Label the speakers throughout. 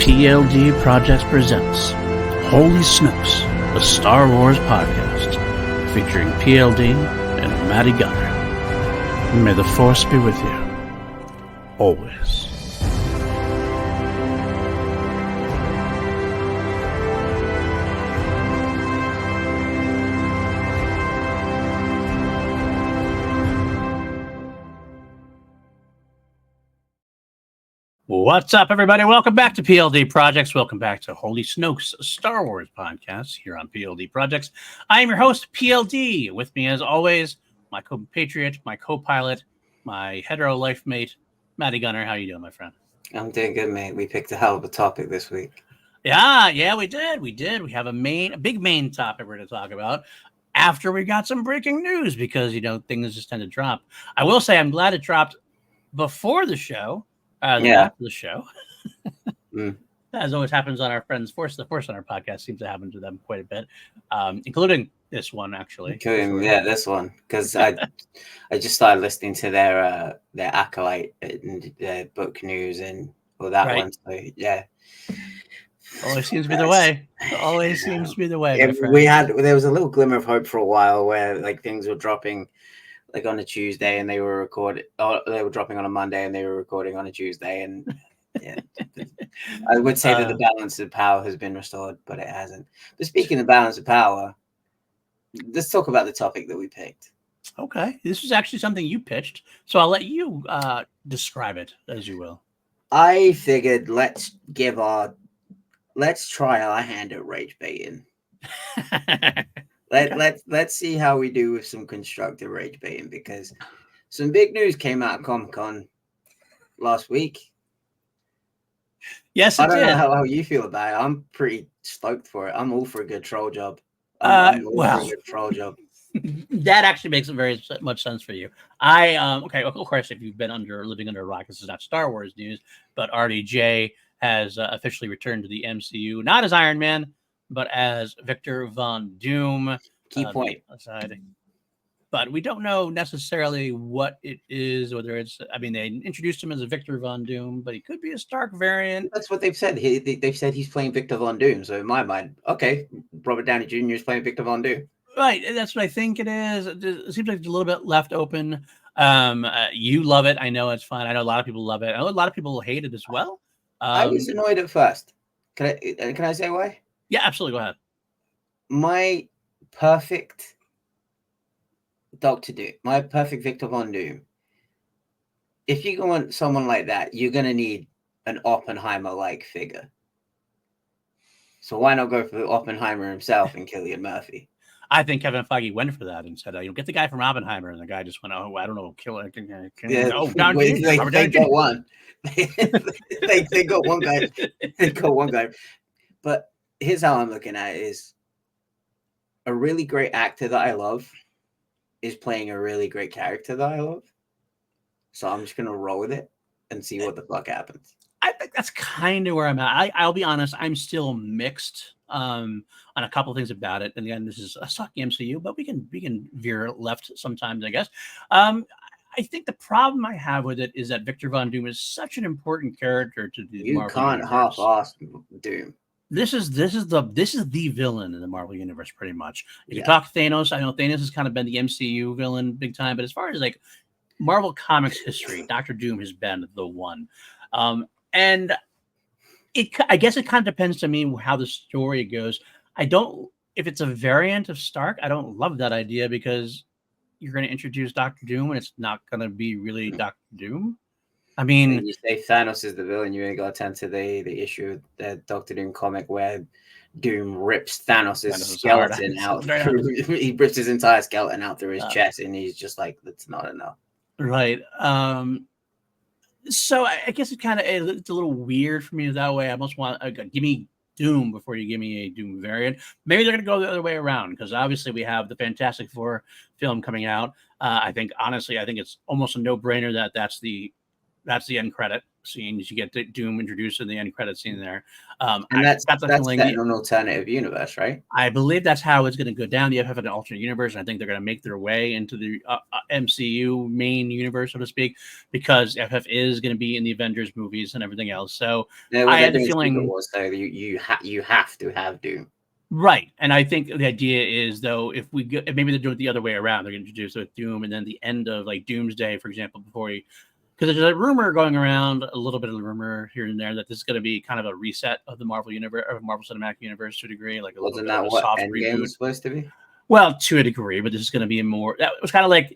Speaker 1: PLD Projects presents Holy Snokes, the Star Wars podcast, featuring PLD and Matty Gunner. May the Force be with you, always. What's up, everybody? Welcome back to PLD Projects. Welcome back to Holy Snokes, a Star Wars podcast here on PLD Projects. I am your host, PLD. With me, as always, my compatriot, my co-pilot, my hetero life mate, Matty Gunner. How you doing, my friend?
Speaker 2: I'm doing good, mate. We picked a hell of a topic this week.
Speaker 1: Yeah, we did. We have a big main topic we're going to talk about after we got some breaking news because, things just tend to drop. I will say I'm glad it dropped before the show. After the show, as always happens on our friends the Force on our podcast seems to happen to them quite a bit, including this one actually.
Speaker 2: This one because I just started listening to their acolyte and their book news and all that one. So yeah,
Speaker 1: always seems to be the way. Always seems to be the way.
Speaker 2: There was a little glimmer of hope for a while where like things were dropping. Like on a Tuesday, and they were dropping on a Monday, and they were recording on a Tuesday, and I would say that the balance of power has been restored, but it hasn't. But speaking of balance of power, let's talk about the topic that we picked.
Speaker 1: Okay, this is actually something you pitched, so I'll let you describe it as you will.
Speaker 2: I figured let's try our hand at rage baiting. Let's see how we do with some constructive rage baiting because some big news came out of Comic-Con last week.
Speaker 1: Yes,
Speaker 2: I don't know how you feel about it. I'm pretty stoked for it. I'm all for a good troll job. I'm all for a good troll job.
Speaker 1: That actually makes very much sense for you. Okay, of course, if you've been living under a rock, this is not Star Wars news, but RDJ has officially returned to the MCU, not as Iron Man, but as Victor Von Doom.
Speaker 2: Key point.
Speaker 1: Aside. But we don't know necessarily what it is, whether it's, they introduced him as a Victor Von Doom, but he could be a Stark variant.
Speaker 2: That's what they've said. They've said he's playing Victor Von Doom. So in my mind, okay, Robert Downey Jr. is playing Victor Von Doom.
Speaker 1: Right. That's what I think it is. It seems like it's a little bit left open. You love it. I know it's fun. I know a lot of people love it. I know a lot of people hate it as well.
Speaker 2: I was annoyed at first. Can I say why?
Speaker 1: Yeah, absolutely. Go ahead.
Speaker 2: My perfect Doctor Doom, my perfect Victor Von Doom. If you want someone like that, you're going to need an Oppenheimer-like figure. So why not go for Oppenheimer himself and Cillian Murphy?
Speaker 1: I think Kevin Feige went for that and said, get the guy from Oppenheimer. And the guy just went, oh, I don't know,
Speaker 2: They got one. They got one guy. They got one guy. But here's how I'm looking at it is a really great actor that I love is playing a really great character that I love. So I'm just going to roll with it and see what the fuck happens.
Speaker 1: I think that's kind of where I'm at. I'll be honest. I'm still mixed on a couple of things about it. And again, this is a sucky MCU, but we can veer left sometimes, I guess. I think the problem I have with it is that Victor Von Doom is such an important character to the Marvel
Speaker 2: can't
Speaker 1: universe.
Speaker 2: half-ass Doom.
Speaker 1: This is the villain in the Marvel universe, pretty much. If you talk Thanos, I know Thanos has kind of been the MCU villain big time, but as far as like Marvel Comics history, Doctor Doom has been the one. And I guess it kind of depends to me how the story goes. If it's a variant of Stark, I don't love that idea because you're going to introduce Doctor Doom and it's not going to be really Doctor Doom. When
Speaker 2: you say Thanos is the villain, you ain't got to tend to the issue of the Doctor Doom comic where Doom rips Thanos' skeleton out. He rips his entire skeleton out through his chest, and he's just like, that's not enough.
Speaker 1: Right. So I guess it's a little weird for me that way. I almost want give me Doom before you give me a Doom variant. Maybe they're going to go the other way around because obviously we have the Fantastic Four film coming out. I think it's almost a no-brainer that that's the That's the end credit scene. You get Doom introduced in the end credit scene there.
Speaker 2: And that's set in an alternative universe, right?
Speaker 1: I believe that's how it's going to go down. The FF an alternate universe, and I think they're going to make their way into the MCU main universe, so to speak, because FF is going to be in the Avengers movies and everything else. So I had the feeling,
Speaker 2: so you have to have Doom.
Speaker 1: Right. And I think the idea is, though, if we go, maybe they're doing it the other way around, they're going to introduce it with Doom, and then the end of like Doomsday, for example, before he, because there's a rumor going around, a little bit of a rumor here and there, that this is going to be kind of a reset of the Marvel universe, or Marvel Cinematic Universe to a degree, like a little bit of a soft reboot.
Speaker 2: Was supposed to be?
Speaker 1: Well, to a degree, but this is going to be more. That was kind of like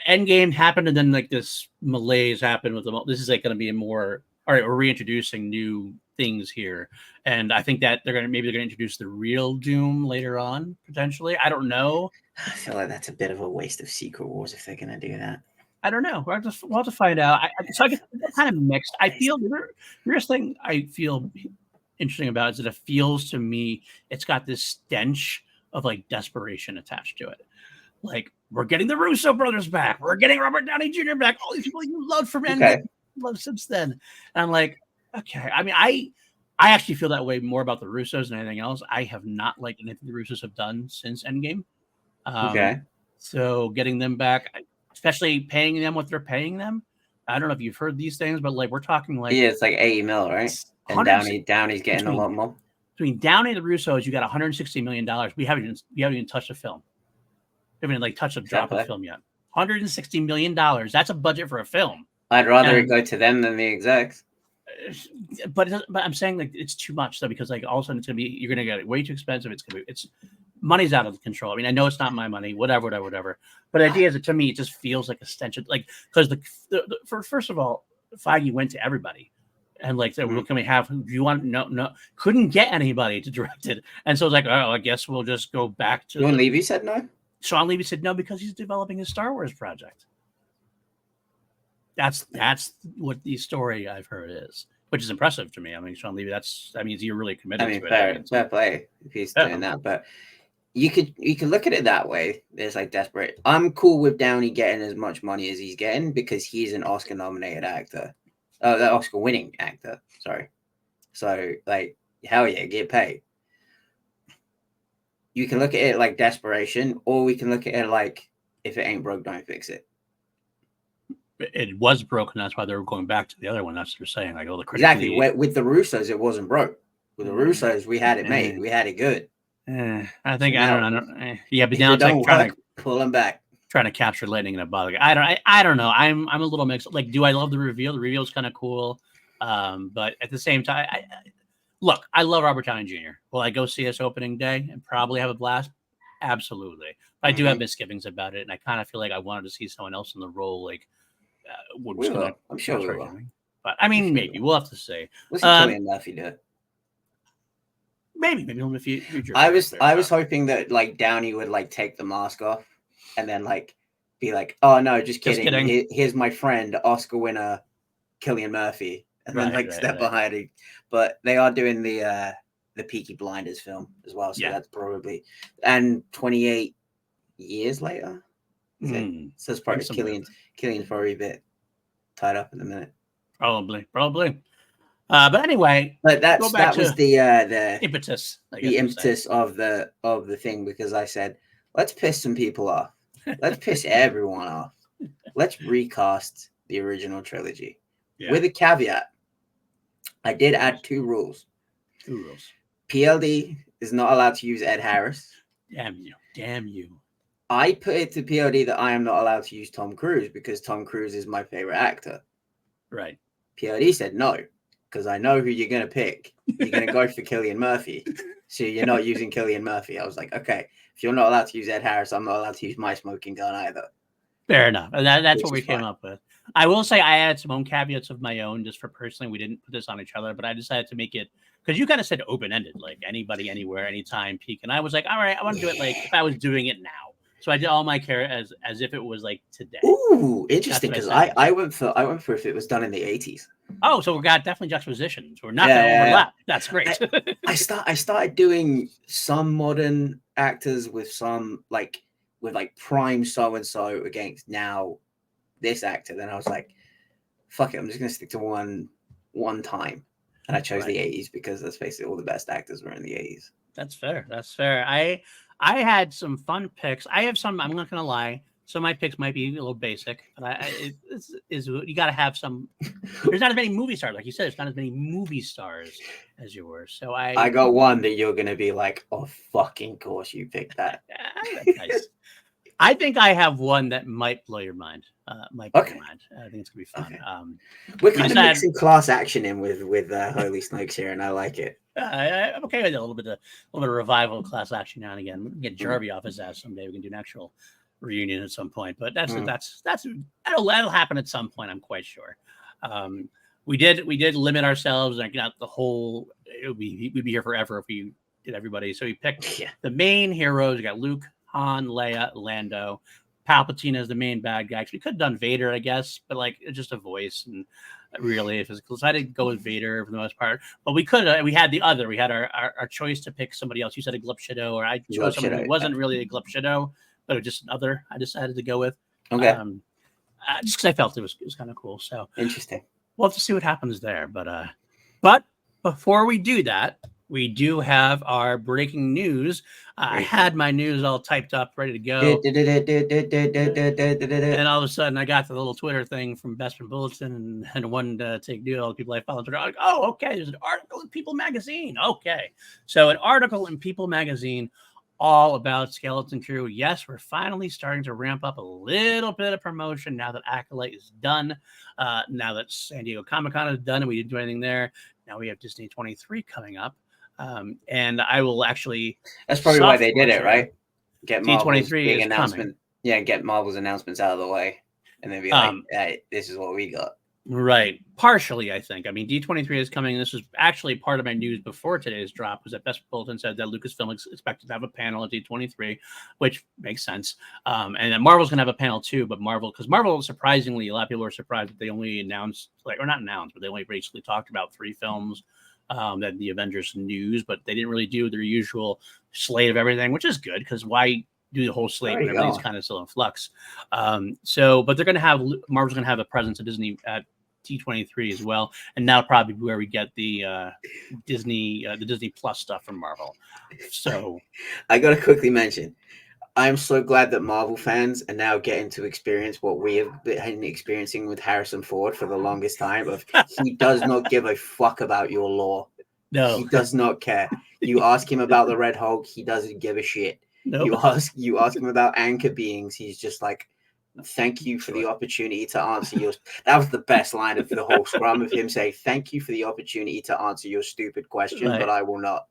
Speaker 1: Endgame happened, and then like this malaise happened with them. This is like going to be a more. All right, we're reintroducing new things here, and I think that they're gonna introduce the real Doom later on, potentially. I don't know.
Speaker 2: I feel like that's a bit of a waste of Secret Wars if they're gonna do that.
Speaker 1: I don't know. We'll have to find out. So I get kind of mixed. I feel the weirdest thing I feel interesting about is that it feels to me it's got this stench of like desperation attached to it. Like, we're getting the Russo brothers back. We're getting Robert Downey Jr. back. All these people you loved from Endgame. Love since then. And I'm like, okay. I mean, I actually feel that way more about the Russos than anything else. I have not liked anything the Russos have done since Endgame. So getting them back, especially paying them what they're paying them. I don't know if you've heard these things, but like we're talking like
Speaker 2: it's like 80 mil, right? And Downey's getting a lot more.
Speaker 1: Between Downey and the Russos, you got $160 million. We haven't even touched a film. We haven't like touched a drop of film yet. $160 million. That's a budget for a film.
Speaker 2: I'd rather it go to them than the execs.
Speaker 1: But I'm saying like it's too much though, because like all of a sudden you're gonna get it way too expensive. It's money's out of control. I mean, I know it's not my money, whatever. But the idea is that to me, it just feels like a stench of, like, because first of all, Feige went to everybody and like said, what can we have? Do you want? No, couldn't get anybody to direct it, and so it's like, oh, I guess we'll just go back to.
Speaker 2: Sean Levy said no.
Speaker 1: Sean Levy said no because he's developing his Star Wars project. That's what the story I've heard is, which is impressive to me. I mean, Sean Levy, that means you're really committed to it.
Speaker 2: Fair play if he's doing that. But you could look at it that way. There's like desperate. I'm cool with Downey getting as much money as he's getting because he's an Oscar-nominated actor, the Oscar-winning actor. Sorry. So like, hell yeah, get paid. You can look at it like desperation, or we can look at it like, if it ain't broke, don't fix it.
Speaker 1: It was broken. That's why they were going back to the other one. That's what they're saying. Like, all the
Speaker 2: exactly. With the Russos, it wasn't broke. With the Russos, we had it made. We had it good.
Speaker 1: I think I don't know. Yeah, but now it's like trying to
Speaker 2: pull them back,
Speaker 1: trying to capture lightning in a bottle. I don't know. I'm a little mixed. Like, do I love the reveal? The reveal is kind of cool, but at the same time, look, I love Robert Downey Jr. Will I go see us opening day and probably have a blast? Absolutely. But I do have misgivings about it, and I kind of feel like I wanted to see someone else in the role, like.
Speaker 2: I'm sure we will.
Speaker 1: But I mean, maybe we'll have to see.
Speaker 2: We'll see Cillian Murphy do it.
Speaker 1: Maybe in the future.
Speaker 2: I was hoping that like Downey would like take the mask off and then like be like, oh no, just kidding. Here's my friend, Oscar winner Cillian Murphy, and then step behind it. But they are doing the Peaky Blinders film as well, so that's probably 28 years later. So it's probably Cillian's probably a bit tied up in a minute.
Speaker 1: Probably. But anyway,
Speaker 2: that was the
Speaker 1: impetus.
Speaker 2: The impetus of the thing, because I said, let's piss some people off. Let's piss everyone off. Let's recast the original trilogy. With a caveat. I did add 2 rules. PLD is not allowed to use Ed Harris.
Speaker 1: Damn you.
Speaker 2: I put it to PLD that I am not allowed to use Tom Cruise because Tom Cruise is my favorite actor.
Speaker 1: Right.
Speaker 2: PLD said no, because I know who you're going to pick. You're going to go for Cillian Murphy. So you're not using Cillian Murphy. I was like, okay, if you're not allowed to use Ed Harris, I'm not allowed to use my smoking gun either.
Speaker 1: Fair enough. That's what we came up with. I will say I added some own caveats of my own just for personally. We didn't put this on each other, but I decided to make it because you kind of said open-ended, like anybody, anywhere, anytime, peak. And I was like, all right, I want to do it like if I was doing it now. So I did all my care as if it was like today.
Speaker 2: Ooh, interesting. Because I went for if it was done in the 80s.
Speaker 1: Oh, so we got definitely juxtapositions. We're not going to overlap. That's great.
Speaker 2: I started doing some modern actors with some with prime so and so against now this actor. Then I was like, fuck it, I'm just gonna stick to one time. And I chose the 80s because let's face it, all the best actors were in the 80s.
Speaker 1: That's fair. That's fair. I had some fun picks. I have some. I'm not gonna lie. Some of my picks might be a little basic, but you got to have some. There's not as many movie stars, like you said. There's not as many movie stars as yours. So I
Speaker 2: got one that you're gonna be like, oh fucking course you picked that.
Speaker 1: Nice. I think I have one that might blow your mind. Might blow your mind. I think it's gonna be fun.
Speaker 2: Okay. We're kind of mixing class action in with Holy Snokes here, and I like it.
Speaker 1: I'm okay with a little bit of revival of class action now and again. We can get Jarvie off his ass someday. We can do an actual reunion at some point, but that'll happen at some point. I'm quite sure. We did limit ourselves, like not the whole. We'd be here forever if we did everybody. So we picked the main heroes. We got Luke, Han, Leia, Lando. Palpatine as the main bad guy. We could have done Vader, I guess, but like it's just a voice and really physical. So I didn't go with Vader for the most part. But we could we had the other. We had our choice to pick somebody else. You said a Glip Shadow, or I chose somebody who wasn't really a Glip Shadow, but it was just another I decided to go with.
Speaker 2: Okay.
Speaker 1: Just because I felt it was kind of cool. So
Speaker 2: interesting.
Speaker 1: We'll have to see what happens there. But before we do that, we do have our breaking news. I had my news all typed up, ready to go. And all of a sudden, I got the little Twitter thing from Bespin Bulletin and wanted to take deal. All the people I follow on Twitter, like, oh, okay, there's an article in People Magazine. Okay. So an article in People Magazine all about Skeleton Crew. Yes, we're finally starting to ramp up a little bit of promotion now that Acolyte is done. Now that San Diego Comic-Con is done and we didn't do anything there. Now we have Disney 23 coming up. And I will actually.
Speaker 2: That's probably why they did it, right? Get
Speaker 1: D23 big announcement.
Speaker 2: Coming. Yeah, get Marvel's announcements out of the way, and then be like, hey, "This is what we got."
Speaker 1: Right, partially, I think. I mean, D23 is coming. This was actually part of my news before today's drop. Was that Best Bulletin said that Lucasfilm is expected to have a panel at D23, which makes sense. And then Marvel's going to have a panel too. But Marvel, surprisingly, a lot of people were surprised that they only announced, but they only basically talked about 3 films. That the Avengers news, but they didn't really do their usual slate of everything, which is good because why do the whole slate when everything's kind of still in flux? But they're going to have Marvel's going to have a presence at Disney at D23 as well, and that'll probably be where we get the Disney Plus stuff from Marvel. So
Speaker 2: I got to quickly mention. I'm so glad that Marvel fans are now getting to experience what we have been experiencing with Harrison Ford for the longest time. He does not give a fuck about your lore.
Speaker 1: No,
Speaker 2: he does not care. You ask him about the Red Hulk, he doesn't give a shit. No. You ask him about anchor beings, he's just like, "Thank you for the opportunity to answer your." That was the best line of the whole scrum of him saying, "Thank you for the opportunity to answer your stupid question, but I will not."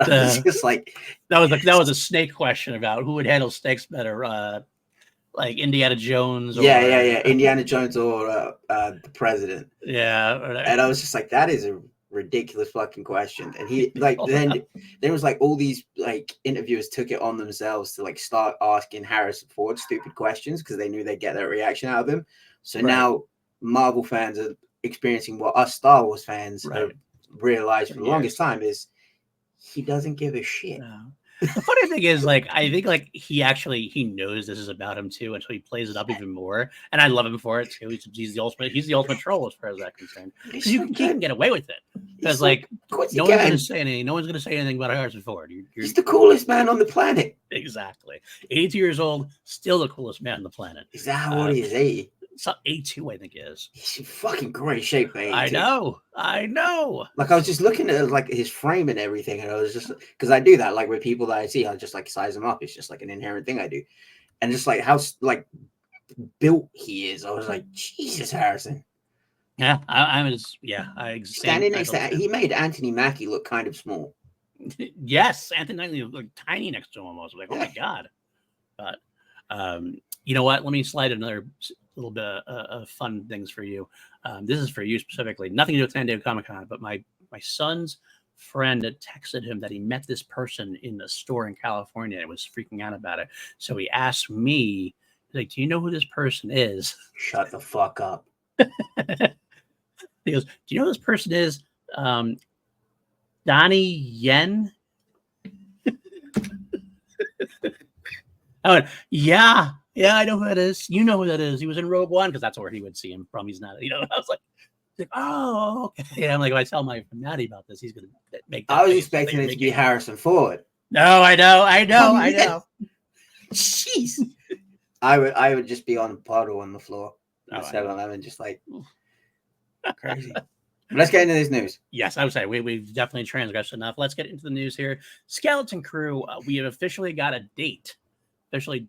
Speaker 2: Just like
Speaker 1: that was a snake question about who would handle snakes better, like Indiana Jones.
Speaker 2: Indiana Jones or the president.
Speaker 1: Yeah,
Speaker 2: and I was just like, that is a ridiculous fucking question. And he like then there was like all these like interviewers took it on themselves to like start asking Harrison Ford stupid questions because they knew they'd get that reaction out of him. So now Marvel fans are experiencing what us Star Wars fans have realized for the longest time is. He doesn't give a shit.
Speaker 1: No. The funny thing is, like, I think like he knows this is about him too, and so he plays it up even more. And I love him for it too. He's the ultimate troll as far as that's concerned. Because you can get away with it. Because like no one's gonna say anything. No one's gonna say anything about Harrison Ford.
Speaker 2: He's the coolest man on the planet.
Speaker 1: Exactly. 82 years old, still the coolest man on the planet.
Speaker 2: Is that how old he is? 80?
Speaker 1: It's 82, I think is.
Speaker 2: He's in fucking great shape, man.
Speaker 1: I know.
Speaker 2: Like I was just looking at like his frame and everything, and I was just because I do that. Like with people that I see, I just like size them up. It's just like an inherent thing I do, and just like how like built he is. I was like, Jesus, Harrison.
Speaker 1: Yeah, I was. Yeah,
Speaker 2: standing next to. He made Anthony Mackie look kind of small.
Speaker 1: Yes, Anthony Mackie looked tiny next to him almost. Like, oh my god. But you know what? Let me slide another little bit of fun things for you. This is for you specifically. Nothing to do with San Diego Comic-Con, but my son's friend had texted him that he met this person in the store in California and was freaking out about it. So he asked me, like, do you know who this person is?
Speaker 2: Shut the fuck up.
Speaker 1: He goes, do you know who this person is? Donnie Yen? I went, yeah, Yeah, I know who that is. You know who that is. He was in Rogue One because that's where he would see him from. He's not, I was like, oh, okay. Yeah, I'm like, if I tell my Maddie about this, he's gonna make.
Speaker 2: I was expecting it to be Harrison Ford.
Speaker 1: No, I know.
Speaker 2: Jeez. I would just be on a puddle on the floor. 7-Eleven, just like crazy. Let's get into this news.
Speaker 1: Yes, I would say we've definitely transgressed enough. Let's get into the news here. Skeleton Crew, we have officially got a date.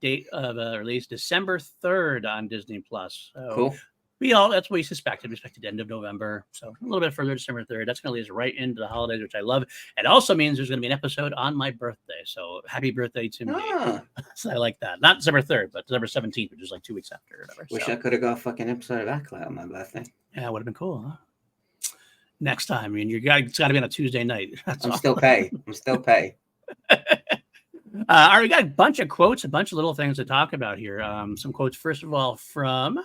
Speaker 1: Date of release December 3rd on Disney Plus. So
Speaker 2: cool.
Speaker 1: That's what we suspected. We expected end of November. So a little bit further, December 3rd. That's going to lead us right into the holidays, which I love. It also means there's going to be an episode on my birthday. So happy birthday to me. So I like that. Not December 3rd, but December 17th, which is like 2 weeks after or whatever.
Speaker 2: Wish I could have got a fucking episode of Acolyte on my birthday.
Speaker 1: Yeah, it would have been cool, huh? Next time. I mean, it's got to be on a Tuesday night.
Speaker 2: I'm still pay.
Speaker 1: All right, we got a bunch of quotes, a bunch of little things to talk about here. Some quotes, first of all, from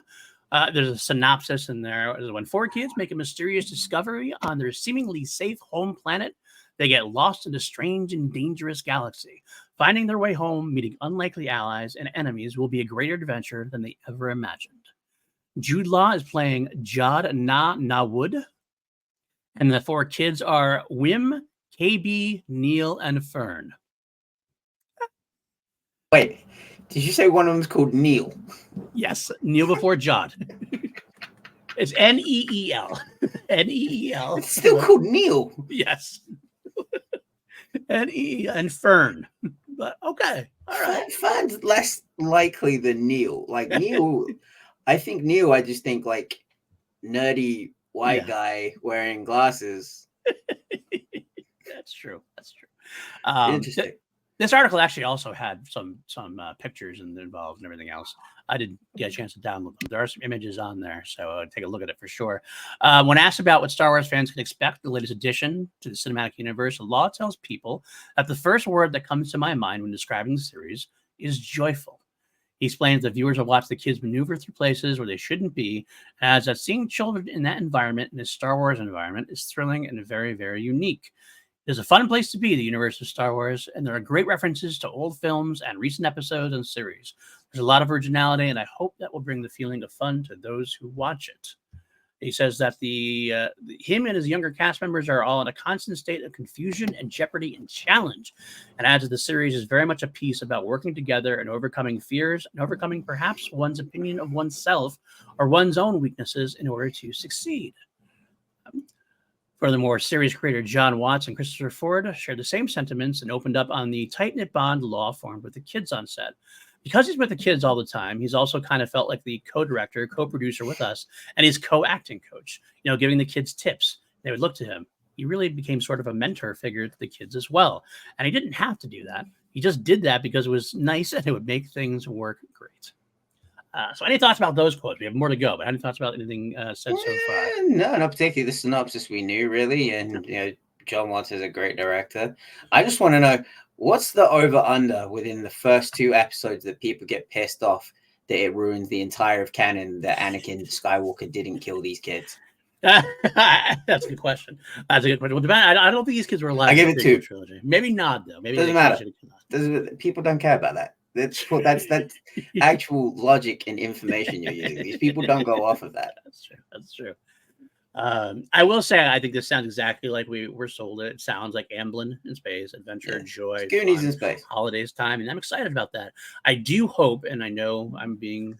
Speaker 1: there's a synopsis in there. When 4 kids make a mysterious discovery on their seemingly safe home planet, they get lost in a strange and dangerous galaxy. Finding their way home, meeting unlikely allies and enemies will be a greater adventure than they ever imagined. Jude Law is playing Jod Nawood, and the 4 kids are Wim, KB, Neil, and Fern.
Speaker 2: Wait, did you say one of them's called Neil?
Speaker 1: Yes, Neil before Jod. It's Neel. Neel.
Speaker 2: It's still called Neil.
Speaker 1: Yes. And Fern. But okay. All right.
Speaker 2: Fern's less likely than Neil. Like Neil, I just think like nerdy white guy wearing glasses.
Speaker 1: That's true.
Speaker 2: Interesting.
Speaker 1: This article actually also had some pictures involved and everything else. I didn't get a chance to download them. There are some images on there, so take a look at it for sure. When asked about what Star Wars fans can expect the latest addition to the cinematic universe, Law tells people that the first word that comes to my mind when describing the series is joyful. He explains that viewers will watch the kids maneuver through places where they shouldn't be, as that seeing children in that environment, in a Star Wars environment, is thrilling and very, very unique. It's a fun place to be, the universe of Star Wars, and there are great references to old films and recent episodes and series. There's a lot of originality, and I hope that will bring the feeling of fun to those who watch it. He says that him and his younger cast members are all in a constant state of confusion and jeopardy and challenge, and adds that the series is very much a piece about working together and overcoming fears and overcoming perhaps one's opinion of oneself or one's own weaknesses in order to succeed. Furthermore, series creator John Watts and Christopher Ford shared the same sentiments and opened up on the tight-knit bond Law formed with the kids on set. Because he's with the kids all the time, he's also kind of felt like the co-director, co-producer with us, and he's co-acting coach, giving the kids tips. They would look to him. He really became sort of a mentor figure to the kids as well. And he didn't have to do that. He just did that because it was nice and it would make things work great. So any thoughts about those quotes? We have more to go, but any thoughts about anything said so far?
Speaker 2: No, not particularly. The synopsis we knew, really. And, John Watts is a great director. I just want to know, what's the over-under within the first 2 episodes that people get pissed off that it ruins the entire of canon that Anakin Skywalker didn't kill these kids?
Speaker 1: That's a good question. I don't think these kids were alive.
Speaker 2: I give it 2.
Speaker 1: Trilogy. Maybe not, though. Maybe
Speaker 2: doesn't matter. People don't care about that. That's actual logic and information you're using. These people don't go off of that.
Speaker 1: That's true. I will say, I think this sounds exactly like we were sold it. It sounds like Amblin in space, adventure, joy,
Speaker 2: Goonies in space,
Speaker 1: holidays time, and I'm excited about that. I do hope, and I know I'm being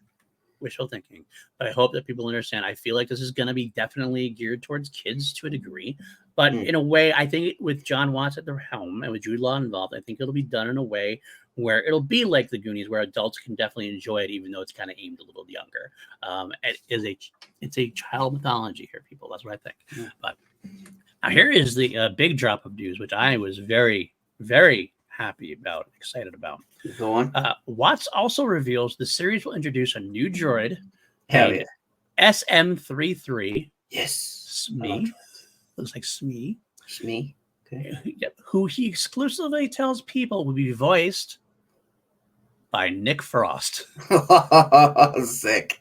Speaker 1: wishful thinking, but I hope that people understand. I feel like this is going to be definitely geared towards kids to a degree, but in a way, I think with John Watts at the helm and with Jude Law involved, I think it'll be done in a way where it'll be like the Goonies, where adults can definitely enjoy it, even though it's kind of aimed a little younger. It's a child mythology here, people. That's what I think. But now here is the big drop of news, which I was very, very happy about, excited about.
Speaker 2: Go on.
Speaker 1: Watts also reveals the series will introduce a new droid.
Speaker 2: Hell yeah.
Speaker 1: SM33.
Speaker 2: Yes.
Speaker 1: Smee. Looks like Smee.
Speaker 2: Smee. Okay.
Speaker 1: Yep. Who he exclusively tells people will be voiced by Nick Frost.
Speaker 2: Sick.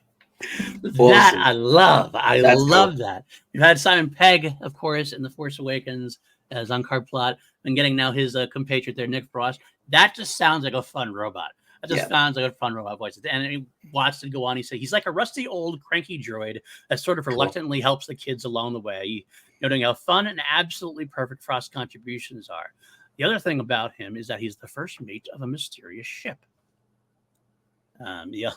Speaker 1: That
Speaker 2: Awesome.
Speaker 1: I love.
Speaker 2: That's
Speaker 1: love
Speaker 2: cool.
Speaker 1: that. We've had Simon Pegg, of course, in The Force Awakens as Uncard Plot, and getting now his compatriot there, Nick Frost. That just sounds like a fun robot. I just found like a fun robot voice. And he watched it go on. He said he's like a rusty old cranky droid that sort of reluctantly helps the kids along the way, noting how fun and absolutely perfect Frost's contributions are. The other thing about him is that he's the first mate of a mysterious ship.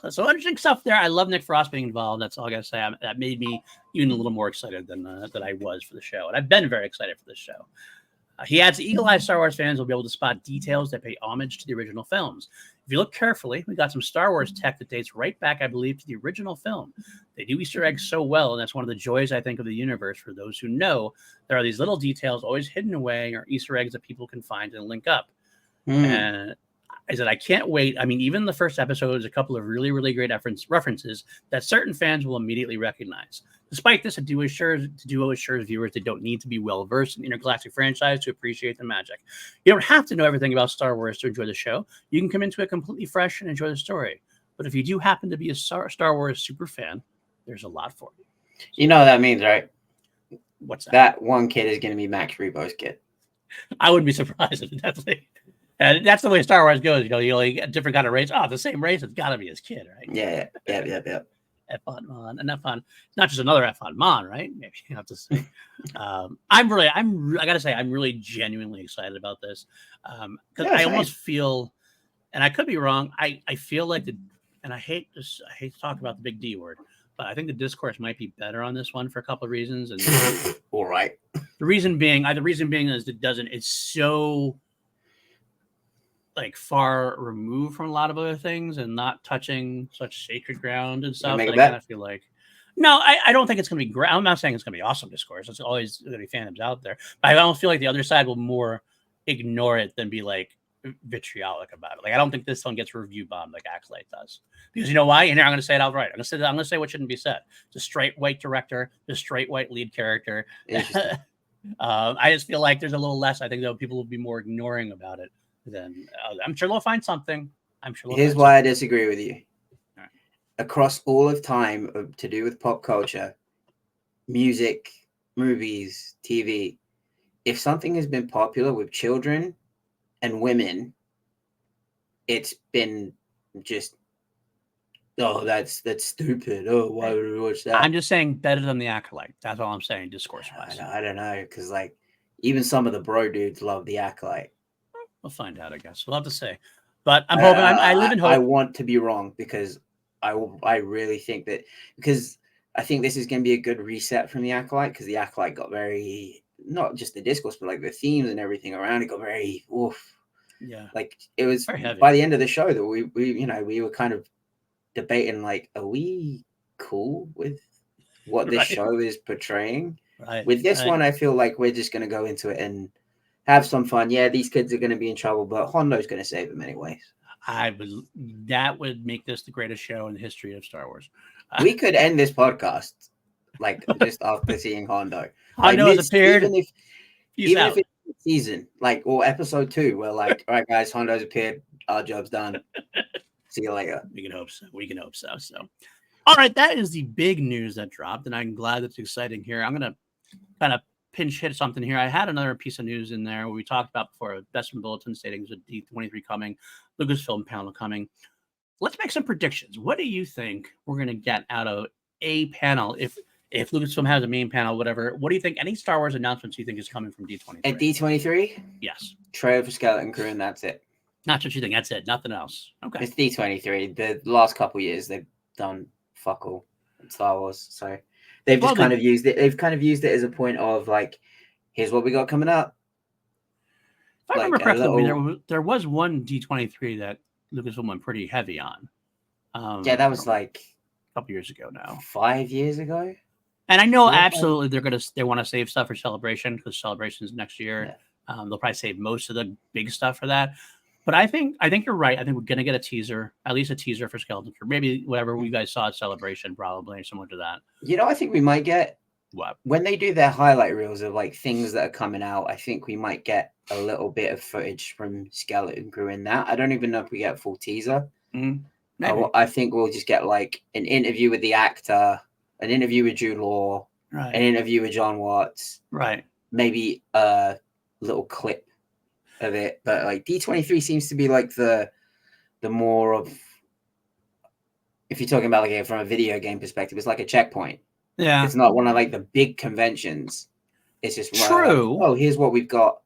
Speaker 1: So interesting stuff there. I love Nick Frost being involved. That's all I gotta say. That made me even a little more excited than I was for the show, and I've been very excited for this show. He adds eagle-eyed Star Wars fans will be able to spot details that pay homage to the original films. If you look carefully, we got some Star Wars tech that dates right back, I believe, to the original film. They do Easter eggs so well, and that's one of the joys, I think, of the universe. For those who know, there are these little details always hidden away, or Easter eggs that people can find and link up. And I said, I can't wait. I mean, even the first episode is a couple of really, really great references that certain fans will immediately recognize. Despite this, the duo assures viewers they don't need to be well-versed in the intergalactic franchise to appreciate the magic. You don't have to know everything about Star Wars to enjoy the show. You can come into it completely fresh and enjoy the story. But if you do happen to be a Star Wars super fan, there's a lot for you.
Speaker 2: You know what that means, right?
Speaker 1: What's that?
Speaker 2: That one kid is going to be Max Rebo's kid. I
Speaker 1: wouldn't be surprised if definitely. And that's the way Star Wars goes. You only get a different kind of race. Oh, the same race. It's got to be his kid, right?
Speaker 2: Yeah.
Speaker 1: F on Mon, and F on not just another F on Mon, right? Maybe you have to say. I gotta say, I'm really genuinely excited about this because I almost feel, and I could be wrong. I feel like and I hate to talk about the big D word, but I think the discourse might be better on this one for a couple of reasons. And
Speaker 2: all right,
Speaker 1: the reason being is it's so like far removed from a lot of other things and not touching such sacred ground and stuff. I feel like, no, I don't think it's going to be great. I'm not saying it's going to be awesome discourse. It's always going to be fandoms out there, but I don't feel like the other side will more ignore it than be like vitriolic about it. Like, I don't think this one gets review bombed like Acolyte does, because you know why? And here I'm going to say it outright. I'm going to say what shouldn't be said. It's a straight white director, the straight white lead character. I just feel like there's a little less. I think that people will be more ignoring about it. Then I'm sure they'll find something.
Speaker 2: Here's why I disagree with you. Right. Across all of time to do with pop culture, music, movies, TV, if something has been popular with children and women, it's been just, oh, that's stupid. Oh, why would we watch that?
Speaker 1: I'm just saying better than the Acolyte. That's all I'm saying, discourse-wise.
Speaker 2: I don't know, because like even some of the bro dudes love the Acolyte.
Speaker 1: We'll find out, I guess. We'll have to say. But I'm hoping. I live in hope.
Speaker 2: I want to be wrong because I really think that, because I think this is going to be a good reset from the Acolyte, because the Acolyte got very, not just the discourse, but like the themes and everything around it got very oof.
Speaker 1: Yeah.
Speaker 2: Like it was by the end of the show that we were kind of debating like, are we cool with what this show is portraying?
Speaker 1: Right.
Speaker 2: With this one, I feel like we're just going to go into it and have some fun. Yeah, these kids are going to be in trouble, but Hondo's going to save them anyways.
Speaker 1: That would make this the greatest show in the history of Star Wars.
Speaker 2: We could end this podcast like just after seeing Hondo.
Speaker 1: Hondo has appeared.
Speaker 2: Even if it's season, like, or episode 2, we're like, all right, guys, Hondo's appeared. Our job's done. See you later.
Speaker 1: We can hope so. So, all right, that is the big news that dropped, and I'm glad that's exciting here. I'm going to kind of pinch hit something here. I had another piece of news in there we talked about before. Best Bulletin stating there's a D23 coming, Lucasfilm panel coming. Let's make some predictions. What do you think we're going to get out of a panel? If Lucasfilm has a main panel, whatever, what do you think? Any Star Wars announcements you think is coming from D23?
Speaker 2: At D23?
Speaker 1: Yes.
Speaker 2: Trailer for Skeleton Crew, and that's it.
Speaker 1: Not what you think. That's it. Nothing else. Okay.
Speaker 2: It's D23. The last couple years, they've done fuck all in Star Wars, so they've just kind of used it. They've kind of used it as a point of like, here's what we got coming up.
Speaker 1: If I remember correctly, there was one D23 that Lucasfilm went pretty heavy on.
Speaker 2: Yeah, that was like
Speaker 1: a couple years ago now.
Speaker 2: 5 years ago.
Speaker 1: And I know absolutely they want to save stuff for Celebration, because Celebration's next year. Yeah. They'll probably save most of the big stuff for that. But I think you're right. I think we're gonna get a teaser, at least a teaser for Skeleton Crew. Maybe whatever you guys saw at Celebration, probably similar to that.
Speaker 2: You know, I think we might get
Speaker 1: what
Speaker 2: when they do their highlight reels of like things that are coming out. I think we might get a little bit of footage from Skeleton Crew in that. I don't even know if we get a full teaser. I think we'll just get like an interview with the actor, an interview with Jude Law,
Speaker 1: right,
Speaker 2: an interview with John Watts,
Speaker 1: right,
Speaker 2: maybe a little clip of it. But like D23 seems to be like the the more of, if you're talking about like from a video game perspective, it's like a checkpoint.
Speaker 1: Yeah,
Speaker 2: it's not one of like the big conventions. It's just
Speaker 1: true.
Speaker 2: Like, oh, here's what we've got.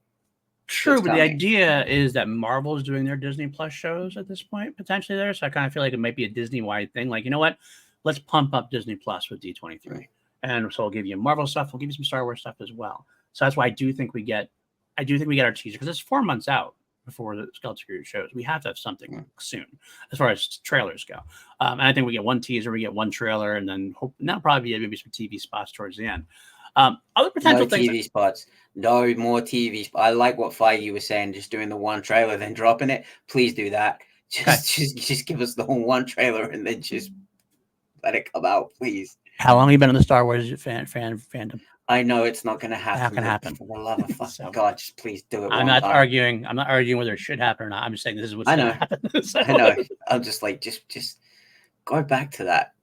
Speaker 1: True, but the idea is that Marvel is doing their Disney Plus shows at this point, potentially there. So I kind of feel like it might be a Disney-wide thing. Like, you know what? Let's pump up Disney Plus with D23. Right. And so we'll give you Marvel stuff. We'll give you some Star Wars stuff as well. So that's why I do think we get our teaser, because it's 4 months out before the Skeleton Crew shows. We have to have something soon as far as trailers go. And I think we get one teaser, we get one trailer, and then that'll probably be maybe some TV spots towards the end. Other potential things.
Speaker 2: TV spots. No more TV spots. I like what Feige was saying, just doing the one trailer, then dropping it. Please do that. Just give us the whole one trailer and then just let it come out, please.
Speaker 1: How long have you been in the Star Wars fandom?
Speaker 2: I know it's not going to happen.
Speaker 1: Not going to happen.
Speaker 2: For the love of fucking God, just please do it.
Speaker 1: I'm not arguing whether it should happen or not. I'm just saying this is what's going to happen. So.
Speaker 2: I know. I'm just like, just go back to that.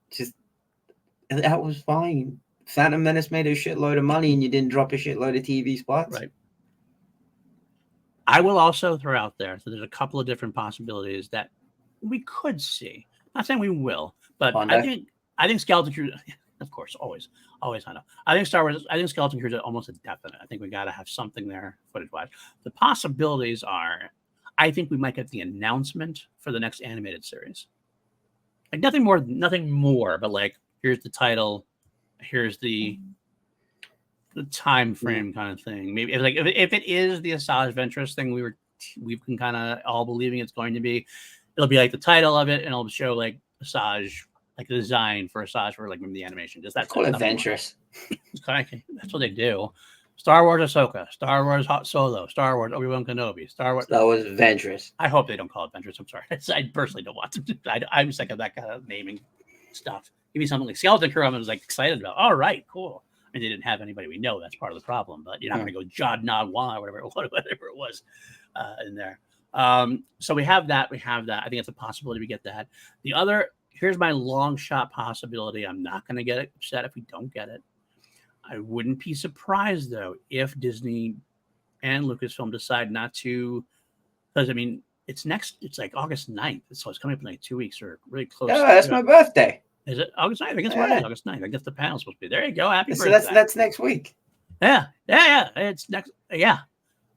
Speaker 2: That was fine. Phantom Menace made a shitload of money and you didn't drop a shitload of TV spots.
Speaker 1: Right. I will also throw out there, so there's a couple of different possibilities that we could see. I'm not saying we will, but I think Skeleton Crew, of course, always I know. I think Skeleton Crew is almost a definite. I think we got to have something there footage-wise. The possibilities are, I think we might get the announcement for the next animated series. Like nothing more, but like, here's the title, here's the time frame kind of thing. Maybe if it is the Asajj Ventress thing we've been kind of all believing it's going to be, it'll be like the title of it and it'll show like Asajj, like the design for Asajj for like maybe the animation. Just that
Speaker 2: call it Ventress.
Speaker 1: That's what they do. Star Wars Ahsoka, Star Wars Solo, Star Wars Obi-Wan Kenobi, Star Wars
Speaker 2: Ventress.
Speaker 1: I hope they don't call it Ventress. I'm sorry. I personally don't want to. I'm sick of that kind of naming stuff. Give me something like Skeleton Crew. I was like excited about. All right, cool. I mean, they didn't have anybody we know. That's part of the problem. But you're not going to go Jod Nod Wah, whatever it was in there. So we have that. I think it's a possibility we get that. The other, here's my long shot possibility. I'm not going to get upset if we don't get it. I wouldn't be surprised though if Disney and Lucasfilm decide not to, because I mean it's like August 9th, so it's coming up in like 2 weeks or really close.
Speaker 2: Oh, that's my birthday.
Speaker 1: Is it August 9th? I guess what it is, August 9th. I guess the panel's supposed to be. There you go. Happy birthday.
Speaker 2: So that's next week.
Speaker 1: Yeah. It's next. Yeah.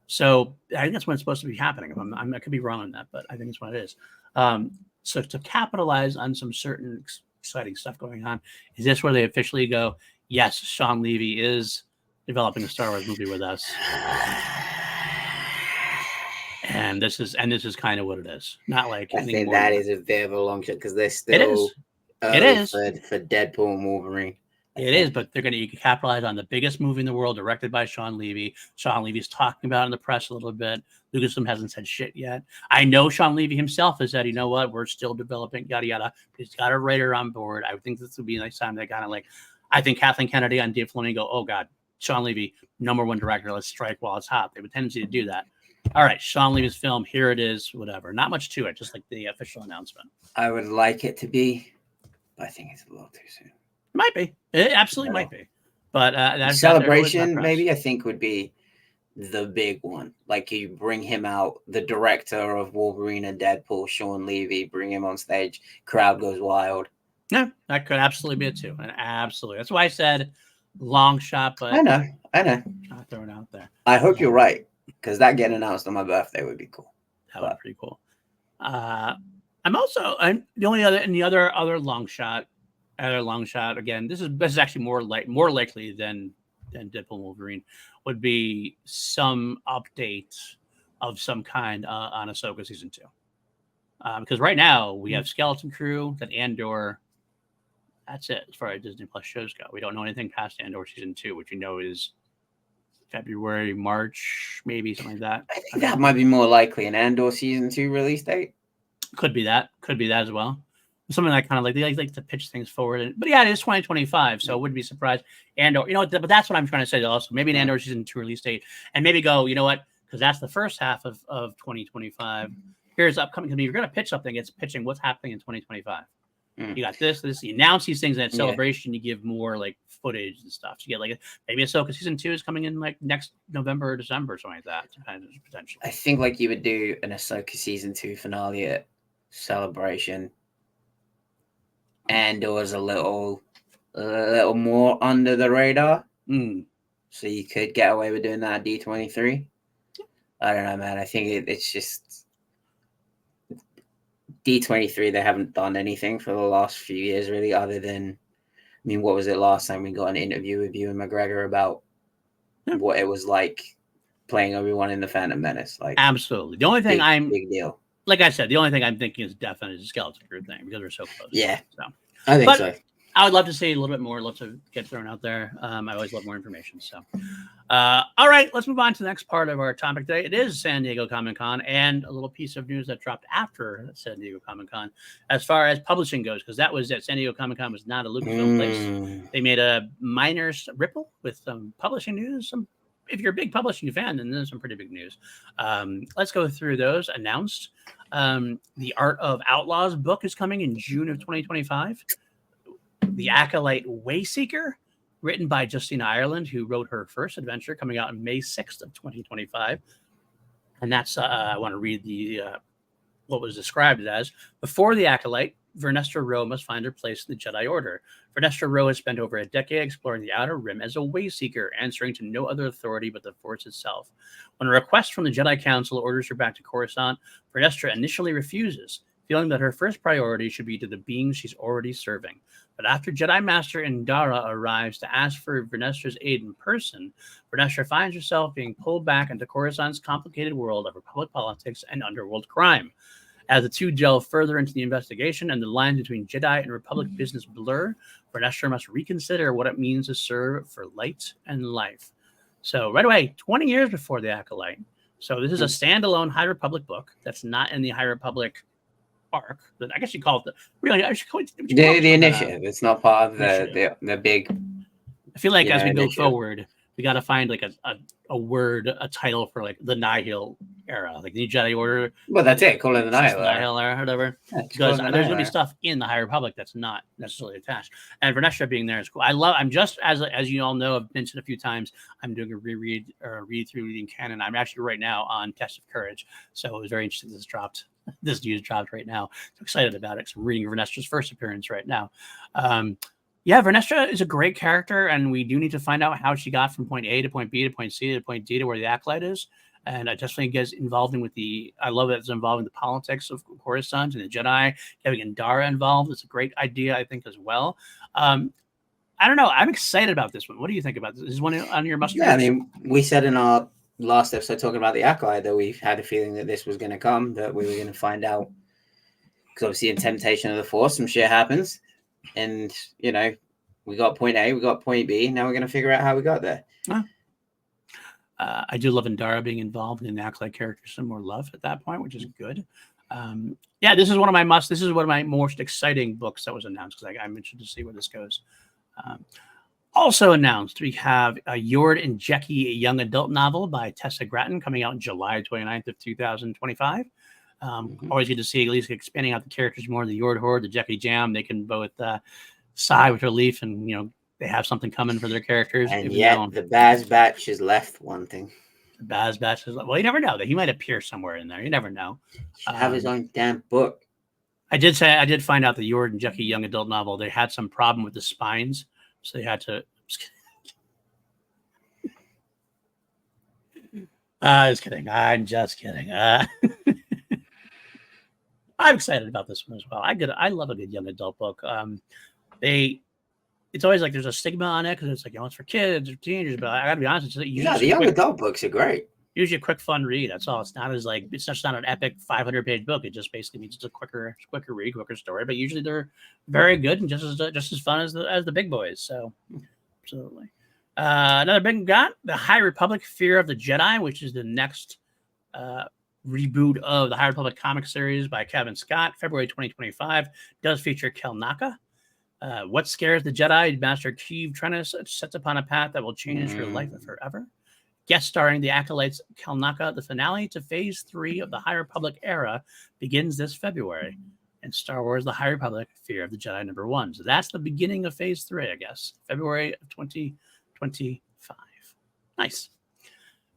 Speaker 1: So I think that's when it's supposed to be happening. I could be wrong on that, but I think it's when it is. So to capitalize on some certain exciting stuff going on, is this where they officially go, yes, Sean Levy is developing a Star Wars movie with us. And this is kind of what it is. Not like
Speaker 2: I think that is a bit of a long shot because they're still
Speaker 1: it is
Speaker 2: for Deadpool and Wolverine.
Speaker 1: It is, but they're going to capitalize on the biggest movie in the world, directed by Sean Levy. Sean Levy's talking about it in the press a little bit. Lucasfilm hasn't said shit yet. I know Sean Levy himself has said, you know what, we're still developing, yada yada. He's got a writer on board. I think this would be a nice time. They kind of like, I think Kathleen Kennedy on Dave Filoni go, oh God, Sean Levy, #1 director. Let's strike while it's hot. They have a tendency to do that. All right, Sean Levy's film. Here it is. Whatever. Not much to it. Just like the official announcement.
Speaker 2: I would like it to be, but I think it's a little too soon.
Speaker 1: It might be. It absolutely might be. But that's
Speaker 2: Celebration, maybe I think would be the big one. Like you bring him out, the director of Wolverine and Deadpool, Sean Levy, bring him on stage. Crowd goes wild.
Speaker 1: Yeah, that could absolutely be it too. And absolutely, that's why I said long shot. But
Speaker 2: I know.
Speaker 1: Not throwing out there.
Speaker 2: I hope you're right because that getting announced on my birthday would be cool.
Speaker 1: That would be pretty cool. I'm the other long shot. Again, this is actually more likely than Deadpool and Wolverine would be some update of some kind on Ahsoka season 2. Because right now we have Skeleton Crew, then Andor. That's it as far as Disney Plus shows go. We don't know anything past Andor season 2, which is February, March, maybe something like that.
Speaker 2: I think that might be more likely an Andor season 2 release date.
Speaker 1: Could be that as well. Something like kind of like they like to pitch things forward. But yeah, it is 2025, so I wouldn't be surprised. Andor, but that's what I'm trying to say also. Maybe an Andor season 2 release date, and maybe go, you know what? Because that's the first half of 2025. Here's upcoming. You're going to pitch something. It's pitching what's happening in 2025. You got this. You announce these things at Celebration. You give more like footage and stuff. So you get like maybe Ahsoka season 2 is coming in like next November or December or something like that. Potentially.
Speaker 2: I think like you would do an Ahsoka season 2 finale at celebration. Andor was a little more under the radar. So you could get away with doing that at D23. I don't know, man. I think it's just D23. They haven't done anything for the last few years, really, other than, I mean, what was it last time we got an interview with Ewan McGregor about what it was like playing Obi-Wan in The Phantom Menace? Like,
Speaker 1: absolutely. The only thing
Speaker 2: big deal.
Speaker 1: Like I said, the only thing I'm thinking is definitely the skeleton crew thing because we're so close.
Speaker 2: Yeah,
Speaker 1: so
Speaker 2: I think so.
Speaker 1: I would love to see a little bit more. Love to get thrown out there. I always love more information. So, all right, let's move on to the next part of our topic today. It is San Diego Comic-Con and a little piece of news that dropped after San Diego Comic-Con as far as publishing goes, because that was at San Diego Comic-Con was not a Lucasfilm place. They made a minor ripple with some publishing news. If you're a big publishing fan, then there's some pretty big news. Let's go through those. Announced. The Art of Outlaws book is coming in June of 2025. The Acolyte Wayseeker, written by Justina Ireland, who wrote her first adventure, coming out on May 6th of 2025. And that's, I want to read the what was described as, before the Acolyte, Vernestra Rwoh must find her place in the Jedi Order. Vernestra Rwoh has spent over a decade exploring the Outer Rim as a wayseeker, answering to no other authority but the Force itself. When a request from the Jedi Council orders her back to Coruscant, Vernestra initially refuses, feeling that her first priority should be to the beings she's already serving. But after Jedi Master Indara arrives to ask for Vernestra's aid in person, Vernestra finds herself being pulled back into Coruscant's complicated world of Republic politics and underworld crime. As the two delve further into the investigation and the lines between Jedi and Republic business blur, Vernestra must reconsider what it means to serve for light and life. So right away, 20 years before the Acolyte. So this is a standalone High Republic book that's not in the High Republic arc. I guess you call it
Speaker 2: the initiative. It's not part of the big.
Speaker 1: I feel like as we go forward, we got to find like a word, a title for like the Nihil era, like the New Jedi Order.
Speaker 2: Well, that's it. Call it the Nihil
Speaker 1: era, or whatever.
Speaker 2: Yeah,
Speaker 1: because there's going to be stuff in the High Republic that's not necessarily attached. And Vernestra being there is cool. I'm just as you all know, I've mentioned a few times. I'm doing a read through reading canon. I'm actually right now on Test of Courage, so it was very interesting. This news dropped right now. I'm excited about it. So I'm reading Vernestra's first appearance right now. Yeah, Vernestra is a great character, and we do need to find out how she got from point A to point B to point C to point D to where the Acolyte is. And I definitely gets involved I love that it's involving the politics of Coruscant and the Jedi, having Indara involved. It's a great idea, I think, as well. I don't know. I'm excited about this one. What do you think about this? Is this one on your must?
Speaker 2: Yeah, I mean, we said in our last episode talking about the Acolyte that we've had a feeling that this was going to come, that we were going to find out. Because obviously in Temptation of the Force, some shit happens. And, you know, we got point A, we got point B. Now we're going to figure out how we got there.
Speaker 1: I do love Indara being involved in the Acolyte character, some more love at that point, which is good. Yeah, this is one of my most exciting books that was announced because I'm interested to see where this goes. Also announced, we have a Yord and Jecki young adult novel by Tessa Gratton coming out in July 29th of 2025. Always good to see at least expanding out the characters more. The Yord Horde, the Jecki Jam, they can both sigh with relief and, you know, they have something coming for their characters.
Speaker 2: And yet the Baz Batch is left wanting.
Speaker 1: The Baz Batch is well, you never know that he might appear somewhere in there. You never know.
Speaker 2: Should have his own damn book.
Speaker 1: I did find out the Yord and Jecki young adult novel. They had some problem with the spines, so they had to. I'm just kidding. I'm excited about this one as well. I love a good young adult book. It's always like there's a stigma on it because it's like, you know, it's for kids or teenagers. But I gotta be honest, the
Speaker 2: young adult books are great.
Speaker 1: Usually a quick, fun read. That's all. It's not an epic 500-page book. It just basically means it's a quicker read, quicker story. But usually they're very good and just as fun as the big boys. So absolutely. Another big got the High Republic Fear of the Jedi, which is the next reboot of the High Republic comic series by Kevin Scott. February 2025 does feature Kel Naka. What scares the Jedi? Master Keeve Trennis sets upon a path that will change her life forever. Guest starring the Acolytes Kel Naka, the finale to Phase 3 of the High Republic era begins this February. And Star Wars The High Republic Fear of the Jedi #1. So that's the beginning of Phase 3, I guess. February of 2025. Nice.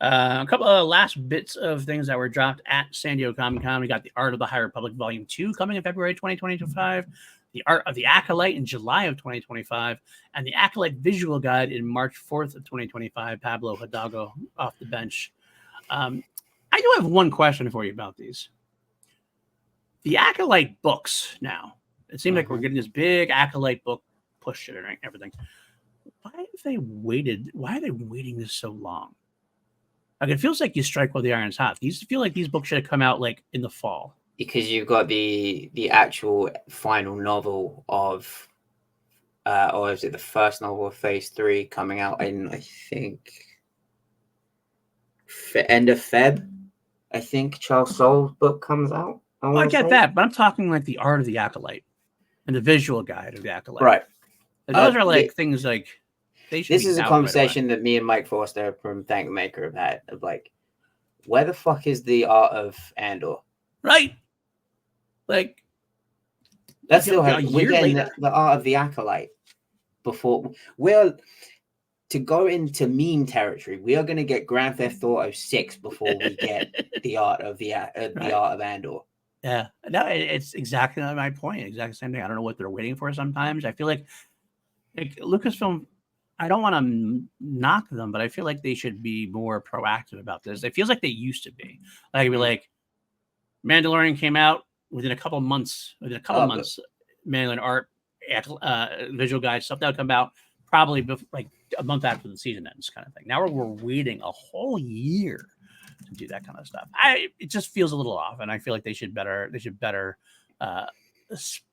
Speaker 1: A couple of last bits of things that were dropped at San Diego Comic-Con. We got the Art of the High Republic Volume 2 coming in February 2025, the Art of the Acolyte in July of 2025, and the Acolyte Visual Guide in March 4th of 2025. Pablo Hidalgo off the bench. I do have one question for you about these. The Acolyte books now. It seems like we're getting this big Acolyte book push and everything. Why have they waited? Why are they waiting this so long? Like, it feels like you strike while the iron's hot. These feel like these books should have come out like in the fall.
Speaker 2: Because you've got the actual final novel of, or is it the first novel of Phase 3 coming out in, I think, end of Feb? I think Charles Soule's book comes out.
Speaker 1: I get that, but I'm talking like the Art of the Acolyte and the Visual Guide of the Acolyte.
Speaker 2: Right.
Speaker 1: And those are like things like they should.
Speaker 2: This is a conversation that me and Mike Forster from Thank Maker have had of like, where the fuck is the Art of Andor?
Speaker 1: Right. Like,
Speaker 2: that's still we're getting the Art of the Acolyte before we're to go into meme territory. We are going to get Grand Theft Auto 6 before we get the Art of the Art of Andor.
Speaker 1: Yeah, no, it's exactly my point. Exactly the same thing. I don't know what they're waiting for. Sometimes I feel like Lucasfilm. I don't want to knock them, but I feel like they should be more proactive about this. It feels like they used to be. Like, be like, Mandalorian came out within a couple months. Mandalorian art, visual guide stuff that would come out probably like a month after the season ends, kind of thing. Now we're waiting a whole year to do that kind of stuff. It just feels a little off, and I feel like they should better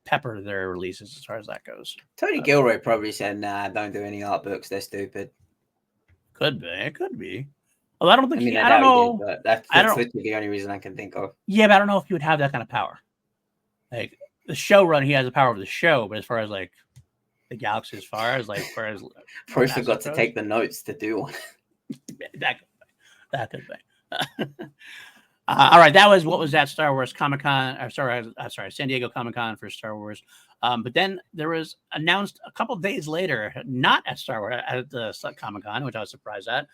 Speaker 1: pepper their releases as far as that goes.
Speaker 2: Tony Gilroy probably said, "Nah, don't do any art books. They're stupid."
Speaker 1: Could be. It could be. Well, I don't think.
Speaker 2: I don't know. But that's literally the only reason I can think of.
Speaker 1: Yeah, but I don't know if he would have that kind of power. Like the showrun, he has the power over the show, but as far as like the galaxy, as far as
Speaker 2: probably forgot to take the notes to do one.
Speaker 1: that could be. All right, that was what was at Star Wars Comic-Con. Sorry, San Diego Comic-Con for Star Wars. But then there was announced a couple days later, not at Star Wars, at the Comic-Con, which I was surprised at.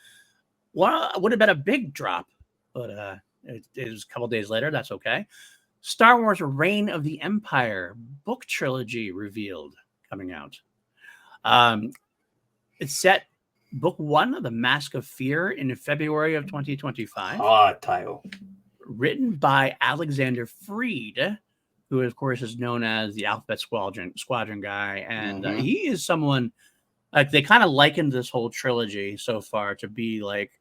Speaker 1: Would have been a big drop, but it was a couple days later. That's okay. Star Wars Reign of the Empire book trilogy revealed, coming out. It's set book 1, The Mask of Fear, in February of 2025.
Speaker 2: Title.
Speaker 1: Written by Alexander Freed, who of course is known as the Alphabet Squadron guy, and he is someone like they kind of likened this whole trilogy so far to be like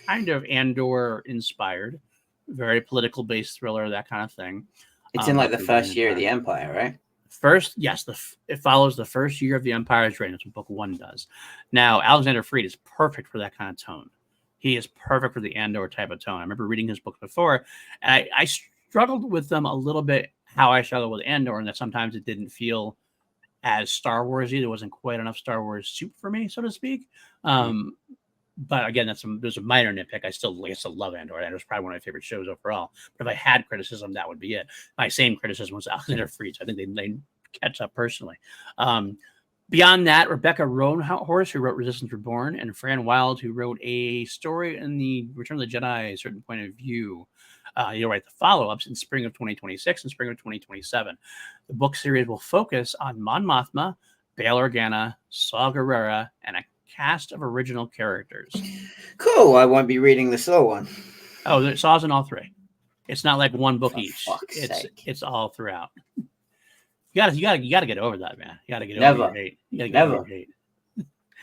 Speaker 1: kind of Andor inspired, very political based thriller, that kind of thing.
Speaker 2: It's in like the first year of the Empire, right?
Speaker 1: It follows the first year of the Empire's reign. That's what book 1 does. Now, Alexander Freed is perfect for that kind of tone. He is perfect for the Andor type of tone. I remember reading his book before, and I struggled with them a little bit, how I struggled with Andor, and that sometimes it didn't feel as Star Wars-y. There wasn't quite enough Star Wars soup for me, so to speak. But again, there's a minor nitpick. I still love Andor. Andor's probably one of my favorite shows overall. But if I had criticism, that would be it. My same criticism was Alexander Freed. So I think they catch up personally. Beyond that, Rebecca Roanhorse, who wrote Resistance Reborn, and Fran Wilde, who wrote a story in the Return of the Jedi, A Certain Point of View. You'll write the follow-ups in spring of 2026 and spring of 2027. The book series will focus on Mon Mothma, Bail Organa, Saw Gerrera, and a cast of original characters.
Speaker 2: Cool. I won't be reading the Saw one.
Speaker 1: Oh, Saw's in all 3. It's not like one book each. It's all throughout. You gotta get over that, man. You gotta get over your hate. You gotta get over your hate.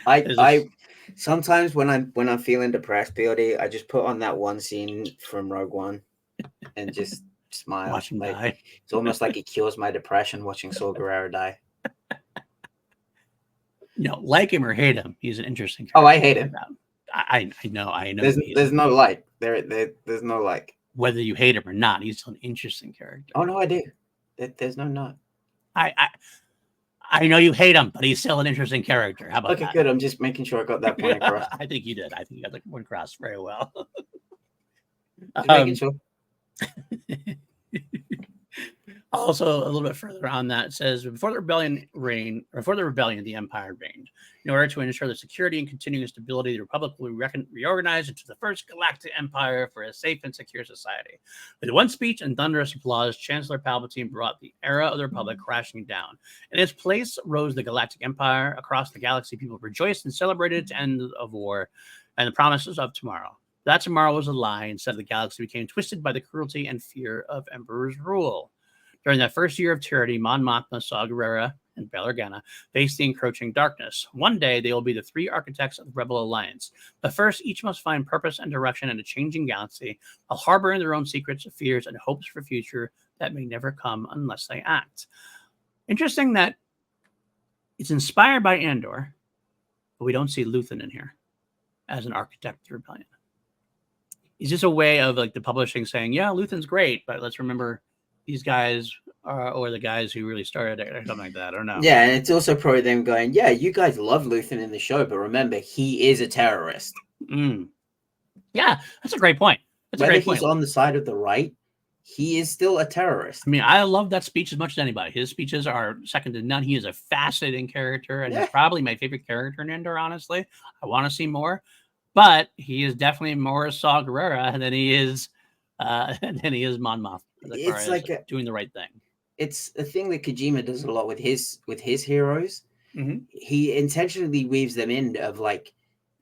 Speaker 2: I sometimes when I'm feeling depressed, PLD, I just put on that one scene from Rogue One and just smile.
Speaker 1: Watch him die.
Speaker 2: It's almost like it cures my depression watching Saw Gerrera die.
Speaker 1: Like him or hate him, he's an interesting character.
Speaker 2: Oh, I hate him.
Speaker 1: I know.
Speaker 2: There's no like. There's no like.
Speaker 1: Whether you hate him or not, he's an interesting character.
Speaker 2: Oh no, I do. There's no not.
Speaker 1: I know you hate him, but he's still an interesting character. How about that?
Speaker 2: Good. I'm just making sure I got that point across.
Speaker 1: I think you did. I think you got the point across very well.
Speaker 2: Just making sure.
Speaker 1: Also, a little bit further on that, it says before the rebellion, the Empire reigned. In order to ensure the security and continuing stability, the Republic will be reorganized into the first galactic empire for a safe and secure society. With one speech and thunderous applause, Chancellor Palpatine brought the era of the Republic crashing down. In its place rose the Galactic Empire. Across the galaxy, people rejoiced and celebrated its end of war and the promises of tomorrow. That tomorrow was a lie. Instead, the galaxy became twisted by the cruelty and fear of Emperor's rule. During that first year of tyranny, Mon Mothma, Saw Gerrera, and Bail Organa face the encroaching darkness. One day, they will be the three architects of the Rebel Alliance. But first, each must find purpose and direction in a changing galaxy, while harboring their own secrets, fears, and hopes for a future that may never come unless they act. Interesting that it's inspired by Andor, but we don't see Luthen in here as an architect of the rebellion. Is this a way of like the publishing saying, yeah, Luthen's great, but let's remember these guys or the guys who really started it or something like that? I don't know.
Speaker 2: Yeah, and it's also probably them going, yeah, you guys love Luthen in the show, but remember, he is a terrorist.
Speaker 1: Yeah, that's a great point. That's
Speaker 2: Whether
Speaker 1: a great point.
Speaker 2: He's on the side of the right, he is still a terrorist.
Speaker 1: I mean, I love that speech as much as anybody. His speeches are second to none. He is a fascinating character, and he's probably my favorite character in Andor, honestly. I want to see more. But he is definitely more Saw Gerrera than he is Mon Mothma.
Speaker 2: It's like
Speaker 1: doing the right thing.
Speaker 2: It's a thing that Kojima does a lot with his heroes.
Speaker 1: Mm-hmm.
Speaker 2: He intentionally weaves them in of like,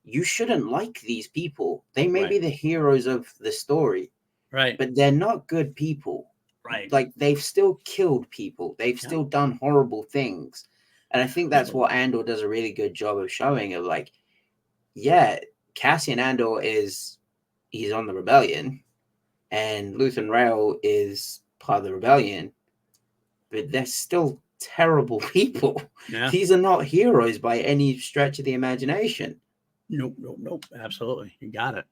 Speaker 2: you shouldn't like these people. They may be the heroes of the story,
Speaker 1: right?
Speaker 2: But they're not good people,
Speaker 1: right?
Speaker 2: Like they've still killed people. They've still done horrible things, and I think that's what Andor does a really good job of showing. Of like, yeah. Cassian Andor he's on the rebellion, and Luthen Rail is part of the rebellion, but they're still terrible people.
Speaker 1: Yeah.
Speaker 2: These are not heroes by any stretch of the imagination.
Speaker 1: Nope. Absolutely. You got it.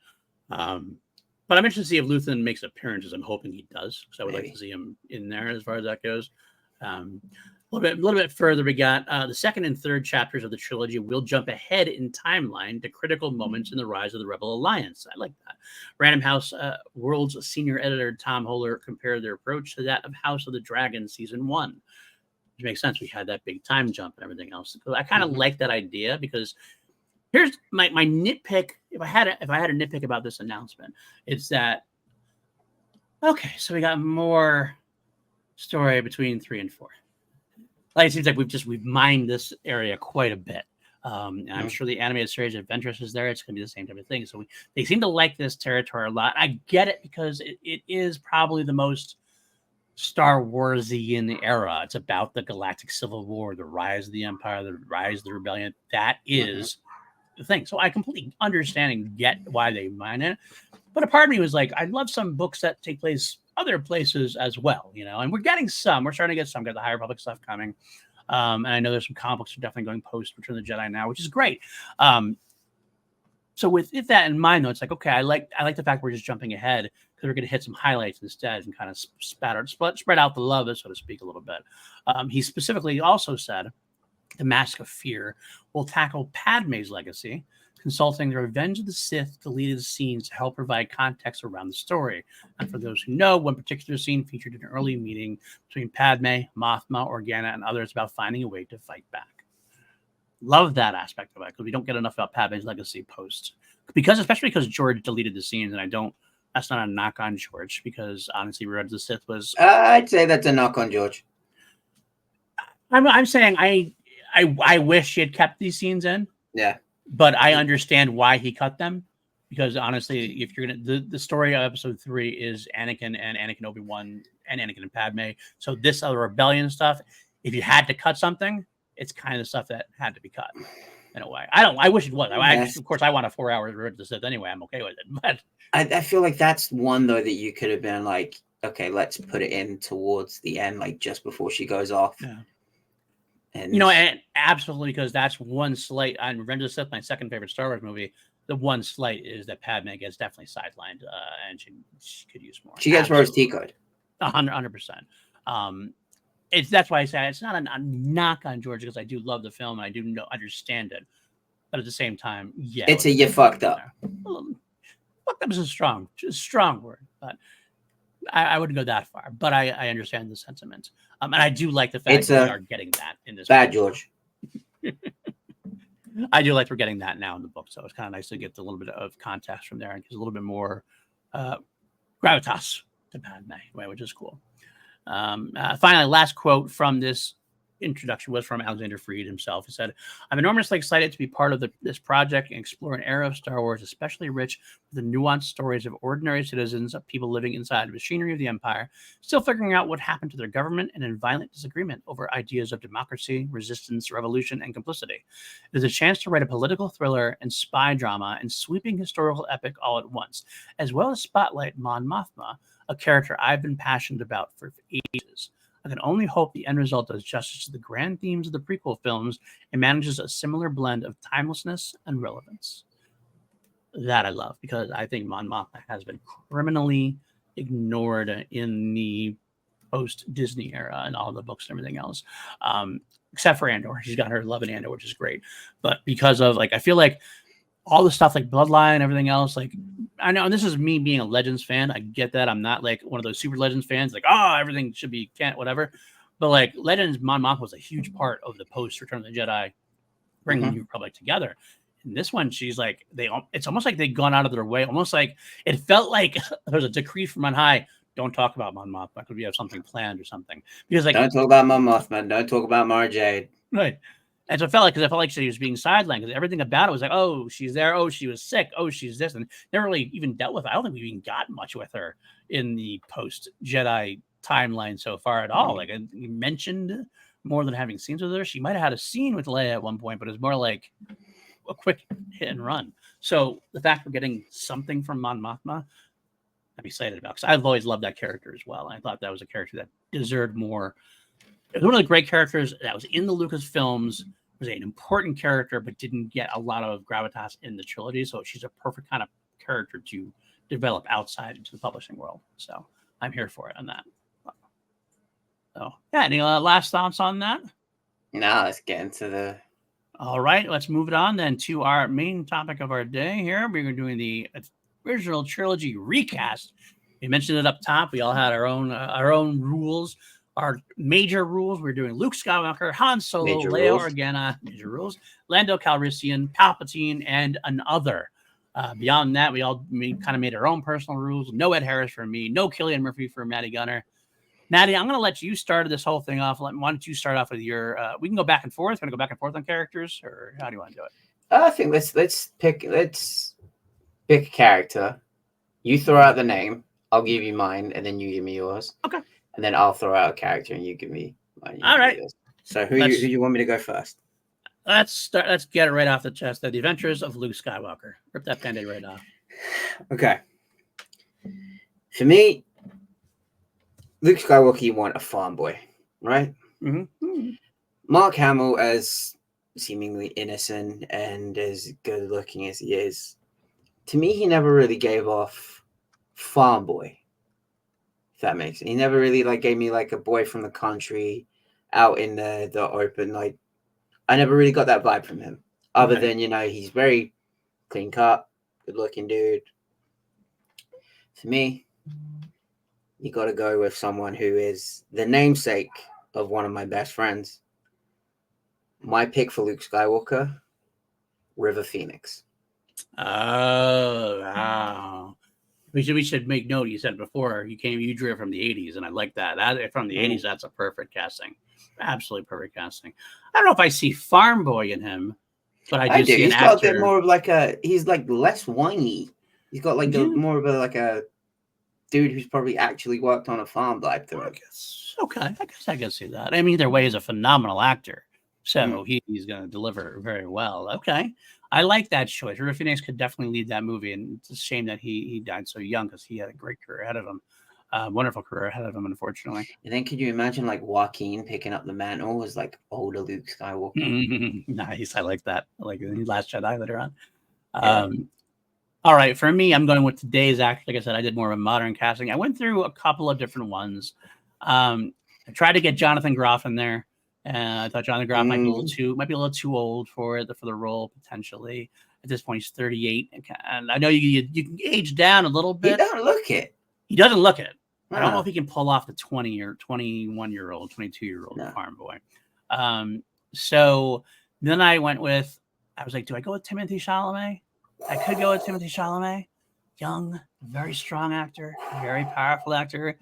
Speaker 1: But I'm interested to see if Luthen makes appearances. I'm hoping he does, because I would like to see him in there as far as that goes. A little bit further, we got the second and third chapters of the trilogy will jump ahead in timeline to critical moments in the rise of the Rebel Alliance. I like that. Random House World's senior editor Tom Holler compared their approach to that of House of the Dragon Season 1. Which makes sense. We had that big time jump and everything else. I kind of like that idea, because here's my nitpick. If I had a nitpick about this announcement, it's that, okay, so we got more story between 3 and 4. Like, it seems like we've mined this area quite a bit. And I'm sure the animated series of Ventress is there. It's going to be the same type of thing. So they seem to like this territory a lot. I get it, because it is probably the most Star Warsy in the era. It's about the Galactic Civil War, the rise of the Empire, the rise of the Rebellion. That is the thing. So I completely understand and get why they mine it. But a part of me was like, I love some books that take place other places as well, and we're getting some. We're starting to get some. Got the High Republic stuff coming, and I know there's some comic books that are definitely going post Return of the Jedi now, which is great. So with that in mind, though, it's like, okay, I like the fact we're just jumping ahead, because we're going to hit some highlights instead and kind of spread out the love, so to speak, a little bit. He specifically also said the Mask of Fear will tackle Padme's legacy, consulting the Revenge of the Sith deleted scenes to help provide context around the story. And for those who know, one particular scene featured an early meeting between Padme, Mothma, Organa, and others about finding a way to fight back. Love that aspect of it, because we don't get enough about Padme's legacy post. Especially because George deleted the scenes, and that's not a knock on George, because honestly, Revenge of the Sith was...
Speaker 2: I'd say that's a knock on George.
Speaker 1: I'm saying I wish he had kept these scenes in.
Speaker 2: Yeah.
Speaker 1: But I understand why he cut them, because honestly, if you're gonna the story of episode 3 is Anakin and Anakin Obi-Wan and Anakin and Padme. So this other rebellion stuff, if you had to cut something, it's kind of the stuff that had to be cut in a way. I wish it was. Of course, I want a 4 hours Revenge of the Sith anyway. I'm okay with it. But
Speaker 2: I feel like that's one though that you could have been like, okay, let's put it in towards the end, like just before she goes off.
Speaker 1: Yeah. And absolutely, because that's one slight on Revenge of the Sith, my second favorite Star Wars movie. The one slight is that Padme gets definitely sidelined, and she could use more.
Speaker 2: She gets Rose Tico'd.
Speaker 1: 100%. That's why I say it's not a knock on George, because I do love the film and I do understand it, but at the same time, yeah,
Speaker 2: it's you fucked up.
Speaker 1: Fucked up is a strong word, but I wouldn't go that far, but I understand the sentiment. And I do like the fact that we are getting that in this
Speaker 2: bad
Speaker 1: movie.
Speaker 2: George.
Speaker 1: I do like we're getting that now in the book, so it's kind of nice to get a little bit of context from there and gives a little bit more gravitas to Padme, right, which is cool. Finally, last quote from this introduction was from Alexander Freed himself. He said, "I'm enormously excited to be part of this project and explore an era of Star Wars especially rich with the nuanced stories of ordinary citizens, of people living inside the machinery of the Empire, still figuring out what happened to their government and in violent disagreement over ideas of democracy, resistance, revolution, and complicity. It is a chance to write a political thriller and spy drama and sweeping historical epic all at once, as well as spotlight Mon Mothma, a character I've been passionate about for ages. I can only hope the end result does justice to the grand themes of the prequel films and manages a similar blend of timelessness and relevance." That I love, because I think Mon Mothma has been criminally ignored in the post-Disney era and all the books and everything else, except for Andor. She's got her love in Andor, which is great. But because of, like, I feel like all the stuff like Bloodline and everything else, like, I know, and this is me being a Legends fan. I get that. I'm not like one of those super Legends fans, like, oh, everything should be can't whatever. But like Legends, Mon Mothma was a huge part of the post Return of the Jedi, bringing the Republic together. And this one, she's like, it's almost like they've gone out of their way. Almost like it felt like there was a decree from on high. Don't talk about Mon Mothma. Could we have something planned or something? Because like,
Speaker 2: don't talk about Mon Mothma. Don't talk about Mara Jade.
Speaker 1: Right. And so I felt like she was being sidelined because everything about it was like, oh, she's there. Oh, she was sick. Oh, she's this. And never really even dealt with it. I don't think we've even got much with her in the post-Jedi timeline so far at all. Like, you mentioned more than having scenes with her. She might have had a scene with Leia at one point, but it was more like a quick hit and run. So the fact we're getting something from Mon Mothma, I'm excited about, because I've always loved that character as well. I thought that was a character that deserved more. It was one of the great characters that was in the Lucas films, was an important character, but didn't get a lot of gravitas in the trilogy. So she's a perfect kind of character to develop outside into the publishing world. So I'm here for it on that. So yeah, any last thoughts on that?
Speaker 2: No, let's get into the...
Speaker 1: All right, let's move it on then to our main topic of our day here. We're doing the original trilogy recast. We mentioned it up top. We all had our own rules. Our major rules, we're doing Luke Skywalker, Han Solo,
Speaker 2: Major
Speaker 1: Leia
Speaker 2: rules.
Speaker 1: Organa, major rules, Lando Calrissian, Palpatine, and another. Beyond that, we kind of made our own personal rules. No Ed Harris for me, no Cillian Murphy for Maddie Gunner. Maddie, I'm going to let you start this whole thing off. Why don't you start off with your, we can go back and forth. Going to go back and forth on characters, or how do you want to do it?
Speaker 2: I think let's pick a character. You throw out the name, I'll give you mine, and then you give me yours.
Speaker 1: Okay.
Speaker 2: And then I'll throw out a character and you give me mine.
Speaker 1: All right.
Speaker 2: So who you want me to go first?
Speaker 1: Let's start. Let's get it right off the chest. The Adventures of Luke Skywalker. Rip that Band-Aid right off.
Speaker 2: Okay. For me, Luke Skywalker, you want a farm boy, right?
Speaker 1: Mm-hmm.
Speaker 2: Mark Hamill, as seemingly innocent and as good looking as he is, to me, he never really gave off farm boy. If that makes sense. He never really gave me a boy from the country out in the open. I never really got that vibe from him. Other than, he's very clean cut, good looking dude. For me, you got to go with someone who is the namesake of one of my best friends. My pick for Luke Skywalker, River Phoenix.
Speaker 1: Oh, wow. We should make note. You said before you drew it from the 80s, and I like that. That from the 80s, that's a perfect casting. Absolutely perfect casting. I don't know if I see Farm Boy in him, but I do see
Speaker 2: he's
Speaker 1: an
Speaker 2: got
Speaker 1: actor.
Speaker 2: a bit more of he's less whiny. He's got more of a dude who's probably actually worked on a farm vibe to him.
Speaker 1: Okay, I can see that. I mean, either way, he's a phenomenal actor, so he's going to deliver very well. Okay, I like that choice. River Phoenix could definitely lead that movie, and it's a shame that he died so young because he had a great career ahead of him. Wonderful career ahead of him, unfortunately.
Speaker 2: And then could you imagine Joaquin picking up the mantle as older Luke Skywalker?
Speaker 1: Nice, I like that. Like the Last Jedi later on. All right, for me, I'm going with today's actor. Like I said, I did more of a modern casting. I went through a couple of different ones. I tried to get Jonathan Groff in there, and I thought Jonathan Groff might be a little too old for the role potentially. At this point, he's 38, and I know you can age down a little bit.
Speaker 2: He doesn't look it.
Speaker 1: He doesn't look it. I don't know if he can pull off the 20 or 21-year-old, 22-year-old farm boy. So then I went with I was like, do I go with Timothée Chalamet? I could go with Timothée Chalamet. Young, very strong actor, very powerful actor.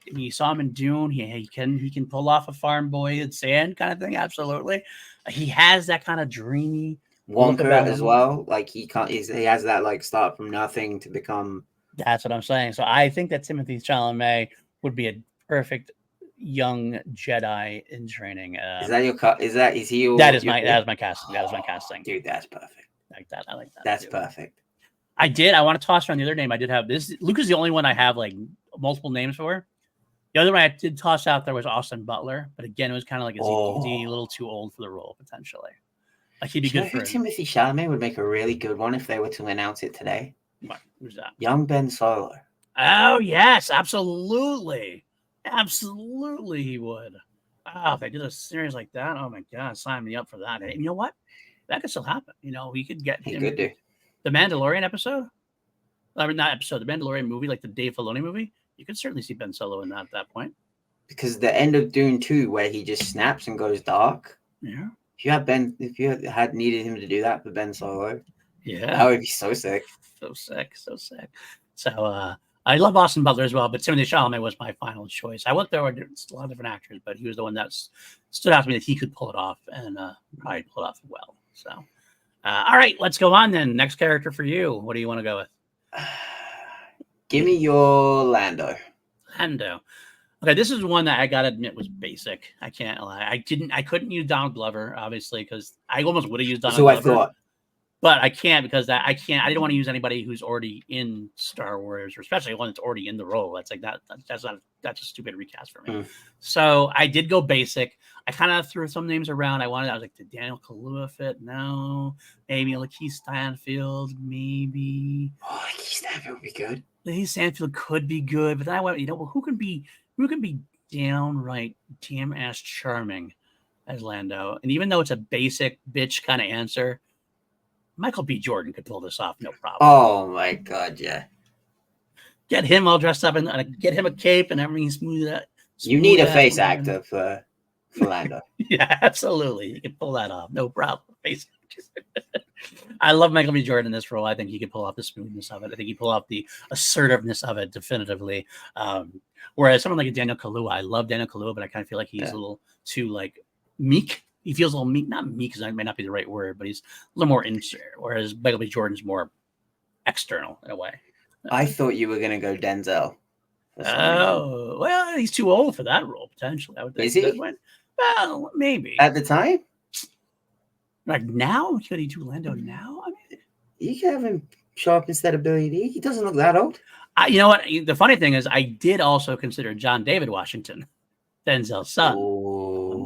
Speaker 1: You saw him in Dune. He can pull off a farm boy in sand kind of thing. Absolutely, he has that kind of dreamy look
Speaker 2: Wonka
Speaker 1: about
Speaker 2: as
Speaker 1: him.
Speaker 2: well. Like he has that like start from nothing to become.
Speaker 1: That's what I'm saying. So I think that Timothée Chalamet would be a perfect young Jedi in training.
Speaker 2: Is that your cut? Is he your?
Speaker 1: That is my casting. That is my casting.
Speaker 2: Dude, that's perfect.
Speaker 1: I like that. I like that.
Speaker 2: That's perfect.
Speaker 1: I want to toss around the other name. I did have this. Luke is the only one I have like multiple names for. The other one I did toss out there was Austin Butler, but again, it was kind of like, is he a little too old for the role potentially? Like he'd be good for
Speaker 2: Timothée Chalamet would make a really good one if they were to announce it today.
Speaker 1: What? Who's that?
Speaker 2: Young Ben Solo.
Speaker 1: Oh yes, absolutely, absolutely, he would. Oh, if they did a series like that, oh my god, sign me up for that. And you know what? That could still happen. You know, we could get him.
Speaker 2: Could do
Speaker 1: the Mandalorian episode. I mean, not episode. The Mandalorian movie, like the Dave Filoni movie. You could certainly see Ben Solo in that at that point.
Speaker 2: Because the end of Dune 2, where he just snaps and goes dark.
Speaker 1: Yeah.
Speaker 2: If you had needed him to do that for Ben Solo,
Speaker 1: yeah,
Speaker 2: that would be so sick.
Speaker 1: So sick. So I love Austin Butler as well, but Timothée Chalamet was my final choice. I went there with a lot of different actors, but he was the one that stood out to me that he could pull it off and probably pull it off well. So, all right, let's go on then. Next character for you. What do you want to go with?
Speaker 2: Give me your Lando.
Speaker 1: Okay, this is one that I gotta admit was basic. I can't lie. I couldn't use Donald Glover, obviously, because I almost would have used Donald Glover.
Speaker 2: I thought.
Speaker 1: But I can't because I didn't want to use anybody who's already in Star Wars, or especially one that's already in the role. That's like that's a stupid recast for me. So I did go basic. I kind of threw some names around. I was like, did Daniel Kaluuya fit? No. Maybe Lakeith Stanfield, maybe.
Speaker 2: Oh, Lakeith Stanfield would be good.
Speaker 1: Lakeith Stanfield could be good, but then I went, well, who can be downright damn ass charming as Lando? And even though it's a basic bitch kind of answer, Michael B. Jordan could pull this off, no problem.
Speaker 2: Oh my god, yeah.
Speaker 1: Get him all dressed up and get him a cape and everything smooth.
Speaker 2: You need a face actor for Lando.
Speaker 1: Yeah, absolutely. He can pull that off, no problem. Face I love Michael B. Jordan in this role. I think he could pull off the smoothness of it. I think he pull off the assertiveness of it definitively. Whereas someone like a Daniel Kaluuya, I love Daniel Kaluuya, but I kind of feel like he's a little too like meek. He feels a little meek, not meek because that may not be the right word, but he's a little more insert. Whereas Michael B. Jordan's more external in a way.
Speaker 2: I thought you were going to go Denzel.
Speaker 1: Oh, well, he's too old for that role, potentially. I would think.
Speaker 2: Is he?
Speaker 1: Well, maybe.
Speaker 2: At the time?
Speaker 1: Like now? Could he do Lando now? I mean,
Speaker 2: you can have him show up instead of Billy Dee. He doesn't look that old.
Speaker 1: You know what? The funny thing is, I did also consider John David Washington, Denzel's son.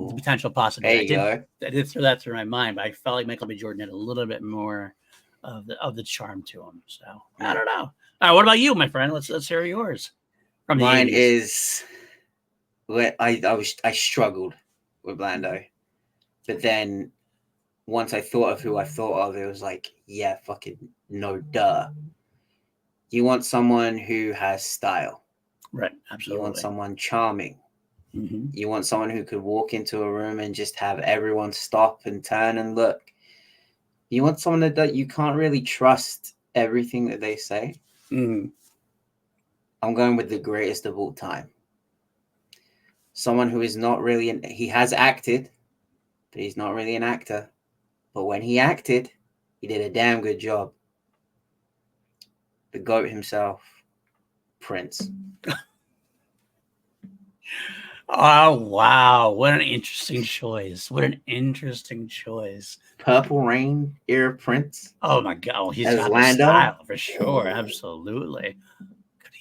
Speaker 1: The potential possibility. I did throw that through my mind, but I felt like Michael B. Jordan had a little bit more of the charm to him. So I don't know. All right, what about you, my friend? Let's hear yours.
Speaker 2: From mine is where I struggled with Lando, but then once I thought of who I thought of, it was like, yeah, fucking no, duh. You want someone who has style,
Speaker 1: right? Absolutely.
Speaker 2: You want someone charming.
Speaker 1: Mm-hmm.
Speaker 2: You want someone who could walk into a room and just have everyone stop and turn and look. You want someone that you can't really trust everything that they say.
Speaker 1: Mm.
Speaker 2: I'm going with the greatest of all time. Someone who is not really he has acted, but he's not really an actor. But when he acted, he did a damn good job. The GOAT himself, Prince.
Speaker 1: Oh, wow. What an interesting choice.
Speaker 2: Purple Rain era Prince.
Speaker 1: Oh, my God. Well, he's got the style for sure. Absolutely.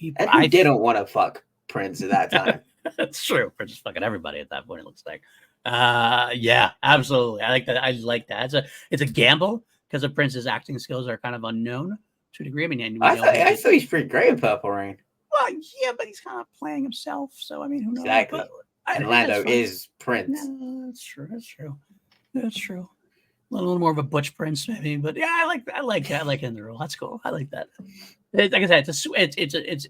Speaker 2: And I didn't want to fuck Prince at that time.
Speaker 1: That's true. Prince is fucking everybody at that point, it looks like. Yeah, absolutely. I like that. It's a gamble because of Prince's acting skills are kind of unknown to a degree. I mean,
Speaker 2: I thought he's pretty great in Purple Rain.
Speaker 1: Well, yeah, but he's kind of playing himself. So, I mean, who knows?
Speaker 2: Exactly. And Lando is Prince.
Speaker 1: Yeah, that's true. A little more of a butch Prince, maybe. But yeah, I like it in the role. That's cool. I like that. Like I said, it's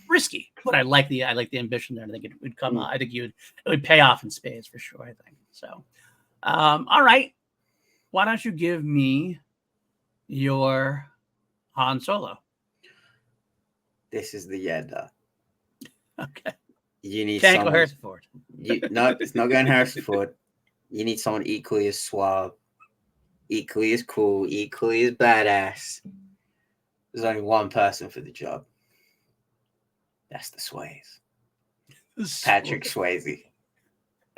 Speaker 1: risky, but I like the ambition there. I think it would come. I think it would pay off in spades for sure. I think so. All right. why don't you give me your Han Solo?
Speaker 2: This is the Yedda.
Speaker 1: Okay.
Speaker 2: You need
Speaker 1: Can't go
Speaker 2: someone.
Speaker 1: Harrison Ford.
Speaker 2: No, it's not going Harrison Ford. You need someone equally as suave, equally as cool, equally as badass. There's only one person for the job. That's the Sways. Patrick Swayze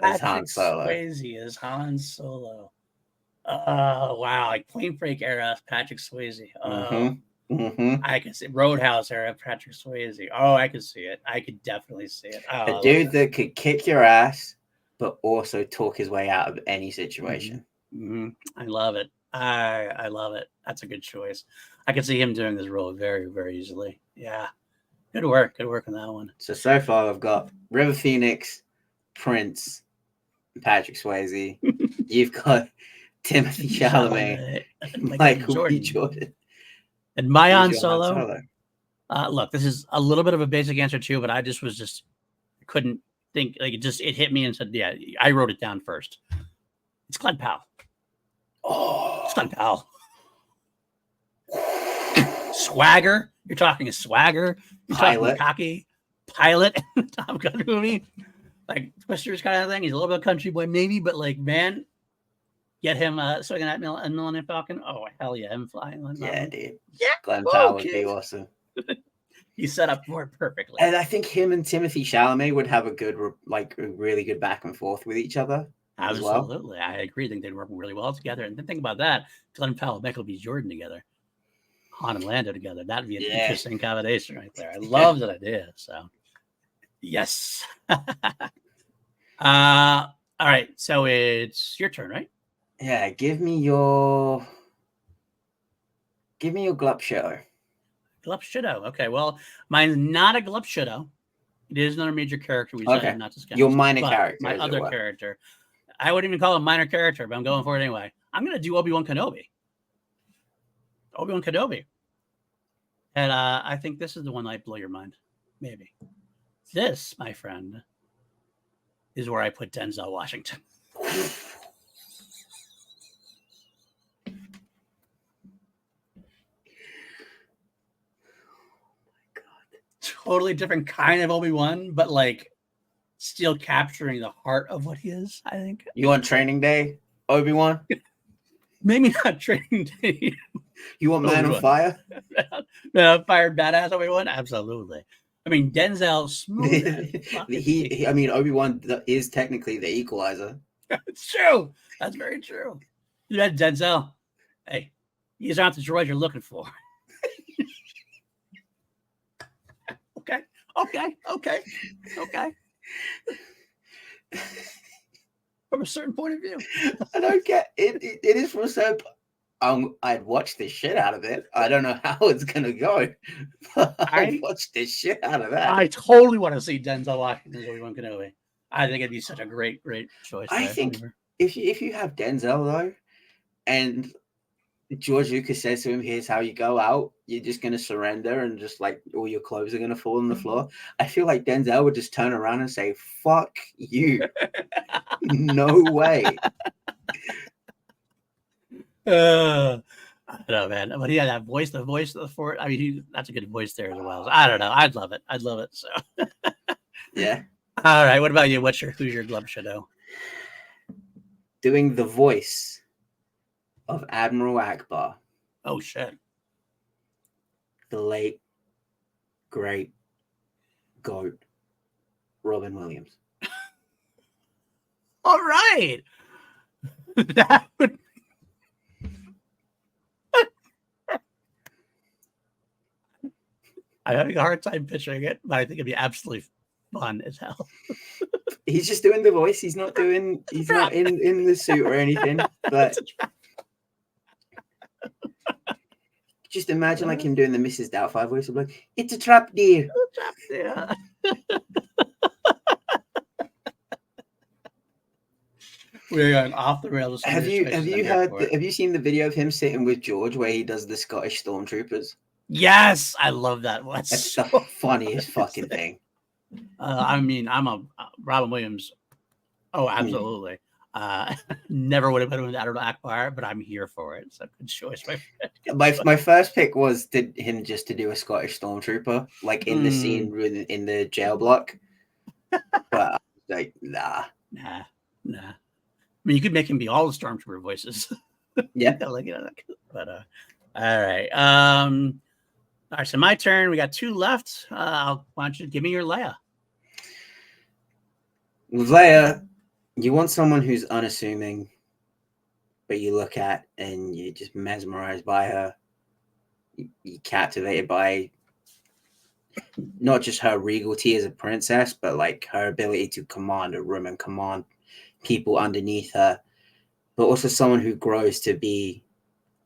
Speaker 2: as Han Solo.
Speaker 1: Swayze as Han Solo. Oh, wow. Like Point Break era Patrick Swayze. Oh, I can see Roadhouse era Patrick Swayze. Oh, I can see it. I could definitely see it. Oh,
Speaker 2: A dude that could kick your ass, but also talk his way out of any situation.
Speaker 1: I love it. I love it. That's a good choice. I can see him doing this role very, very easily. Yeah. Good work. Good work on that one.
Speaker 2: So far, I've got River Phoenix, Prince, and Patrick Swayze. You've got Timothy Chalamet, Michael B. Jordan.
Speaker 1: And my Han Solo. Look, this is a little bit of a basic answer too, but I couldn't think. Like it hit me and said, yeah, I wrote it down first. It's Glenn Powell.
Speaker 2: Oh,
Speaker 1: it's Glenn Powell. Swagger. You're talking a swagger. You're talking cocky pilot in the Top Gun movie. Like Twisters kind of thing. He's a little bit of a country boy, maybe, but like, man, get him swinging that Millennium Falcon. Oh, hell yeah, him flying.
Speaker 2: Yeah, dude.
Speaker 1: Yeah.
Speaker 2: Glenn Powell would be awesome.
Speaker 1: He set up for it perfectly.
Speaker 2: And I think him and Timothy Chalamet would have a really good back and forth with each other.
Speaker 1: Absolutely. Well. I agree. I think they'd work really well together. And then think about that. Glenn Powell, Michael B. Jordan together. Han and Lando together. That'd be an interesting combination right there. I love that idea. So, yes. All right. So it's your turn, right?
Speaker 2: Yeah. Give me your Glup Shadow.
Speaker 1: Glup Shadow. Okay. Well, mine's not a Glup Shadow. It is another major character. We decided not to sketch.
Speaker 2: Your minor character.
Speaker 1: My other character. I wouldn't even call him a minor character, but I'm going for it anyway. I'm going to do Obi-Wan Kenobi. And I think this is the one that might blow your mind. Maybe. This, my friend, is where I put Denzel Washington. Totally different kind of Obi-Wan, but like still capturing the heart of what he is, I think.
Speaker 2: You want Training Day, Obi-Wan?
Speaker 1: Maybe not Training Day.
Speaker 2: You want Man on Fire?
Speaker 1: Man on Fire, badass Obi-Wan? Absolutely. I mean, Denzel smooth.
Speaker 2: Obi-Wan is technically the equalizer.
Speaker 1: It's true. That's very true. You had Denzel. Hey, these aren't the droids you're looking for. Okay. From a certain point of view.
Speaker 2: I don't get it. It is from a certain. I'd watch the shit out of it. I don't know how it's gonna go, but I'd watch the shit out of that.
Speaker 1: I totally want to see Denzel Washington as Obi-Wan Kenobi. I think it'd be such a great choice.
Speaker 2: I think if you have Denzel though, and George Lucas says to him, "Here's how you go out. You're just gonna surrender, and just like all your clothes are gonna fall on the floor." I feel like Denzel would just turn around and say, "Fuck you, no way."
Speaker 1: I don't know, man. But he had that voice, the voice for it. I mean, that's a good voice there as well. I don't know. I'd love it. So,
Speaker 2: yeah.
Speaker 1: All right. What about you? Who's your Glup Shadow?
Speaker 2: Doing the voice of Admiral Akbar.
Speaker 1: Oh shit!
Speaker 2: The late, great GOAT, Robin Williams.
Speaker 1: All right. That would. I'm having a hard time picturing it, but I think it'd be absolutely fun as hell.
Speaker 2: He's just doing the voice. He's not in the suit or anything. But just imagine like him doing the Mrs. Doubtfire voice of like, "It's a trap, dear."
Speaker 1: Yeah. We're going off the rails.
Speaker 2: Have you seen the video of him sitting with George where he does the Scottish Stormtroopers?
Speaker 1: Yes, I love that one.
Speaker 2: That's the funniest fucking thing.
Speaker 1: I mean, I'm a Robin Williams. Oh, absolutely. Never would have been with Admiral Akbar, but I'm here for it. So good choice, my friend.
Speaker 2: My first pick was him just to do a Scottish stormtrooper, like in the scene in the jail block. But I was like, nah.
Speaker 1: I mean, you could make him be all the stormtrooper voices.
Speaker 2: Yeah.
Speaker 1: Like, but all right. All right, so my turn. We got 2 left. Why don't you give me your Leia?
Speaker 2: With Leia, you want someone who's unassuming, but you look at and you're just mesmerized by her. You're captivated by not just her regality as a princess, but like her ability to command a room and command people underneath her, but also someone who grows to be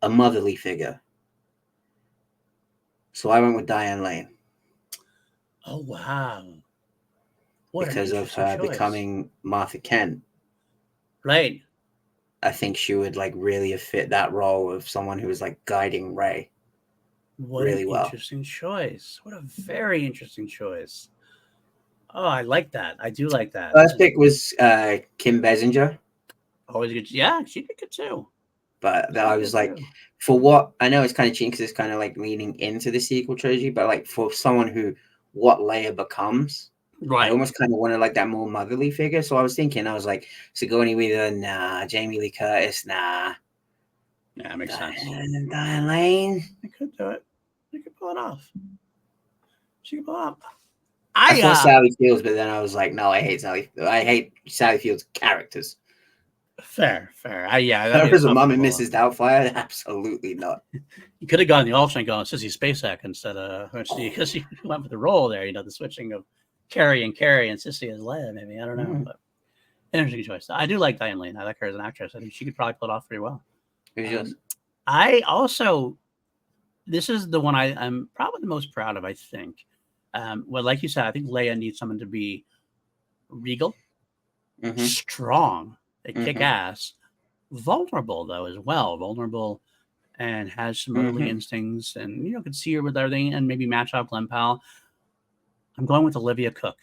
Speaker 2: a motherly figure. So I went with Diane Lane.
Speaker 1: Oh, wow. What
Speaker 2: because of her becoming Martha Kent.
Speaker 1: Right.
Speaker 2: I think she would like really have fit that role of someone who was like guiding Rey.
Speaker 1: What
Speaker 2: really
Speaker 1: an
Speaker 2: well.
Speaker 1: Interesting choice. What a very interesting choice. Oh, I like that. I do like that.
Speaker 2: First pick was Kim Basinger.
Speaker 1: Always good. Yeah, she did good too.
Speaker 2: But I was like, for what I know, it's kind of cheating because it's kind of like leaning into the sequel trilogy. But like for someone who what Leia becomes,
Speaker 1: right?
Speaker 2: I almost kind of wanted like that more motherly figure. So I was thinking, I was like, Sigourney Weaver, nah. Jamie Lee Curtis, nah.
Speaker 1: Yeah, that makes sense.
Speaker 2: Diane Lane.
Speaker 1: I could do it. You could pull it off. She could pull it off.
Speaker 2: I thought Sally Fields, but then I was like, no, I hate Sally Fields characters.
Speaker 1: Fair. Yeah.
Speaker 2: Her as a mom and Mrs. Doubtfire, absolutely not.
Speaker 1: You could have gone the alternate, going Sissy Spacek instead of because you went with the role there. You know, the switching of Carrie and Sissy as Leia. Maybe I don't know, but interesting choice. I do like Diane Lane. I like her as an actress. I think she could probably pull it off pretty well. I also, this is the one I'm probably the most proud of. I think. Well, like you said, I think Leia needs someone to be regal, strong, kick ass, vulnerable though as well, and has some early instincts, and could see her with everything, and maybe match up Glen Powell. I'm going with Olivia Cook.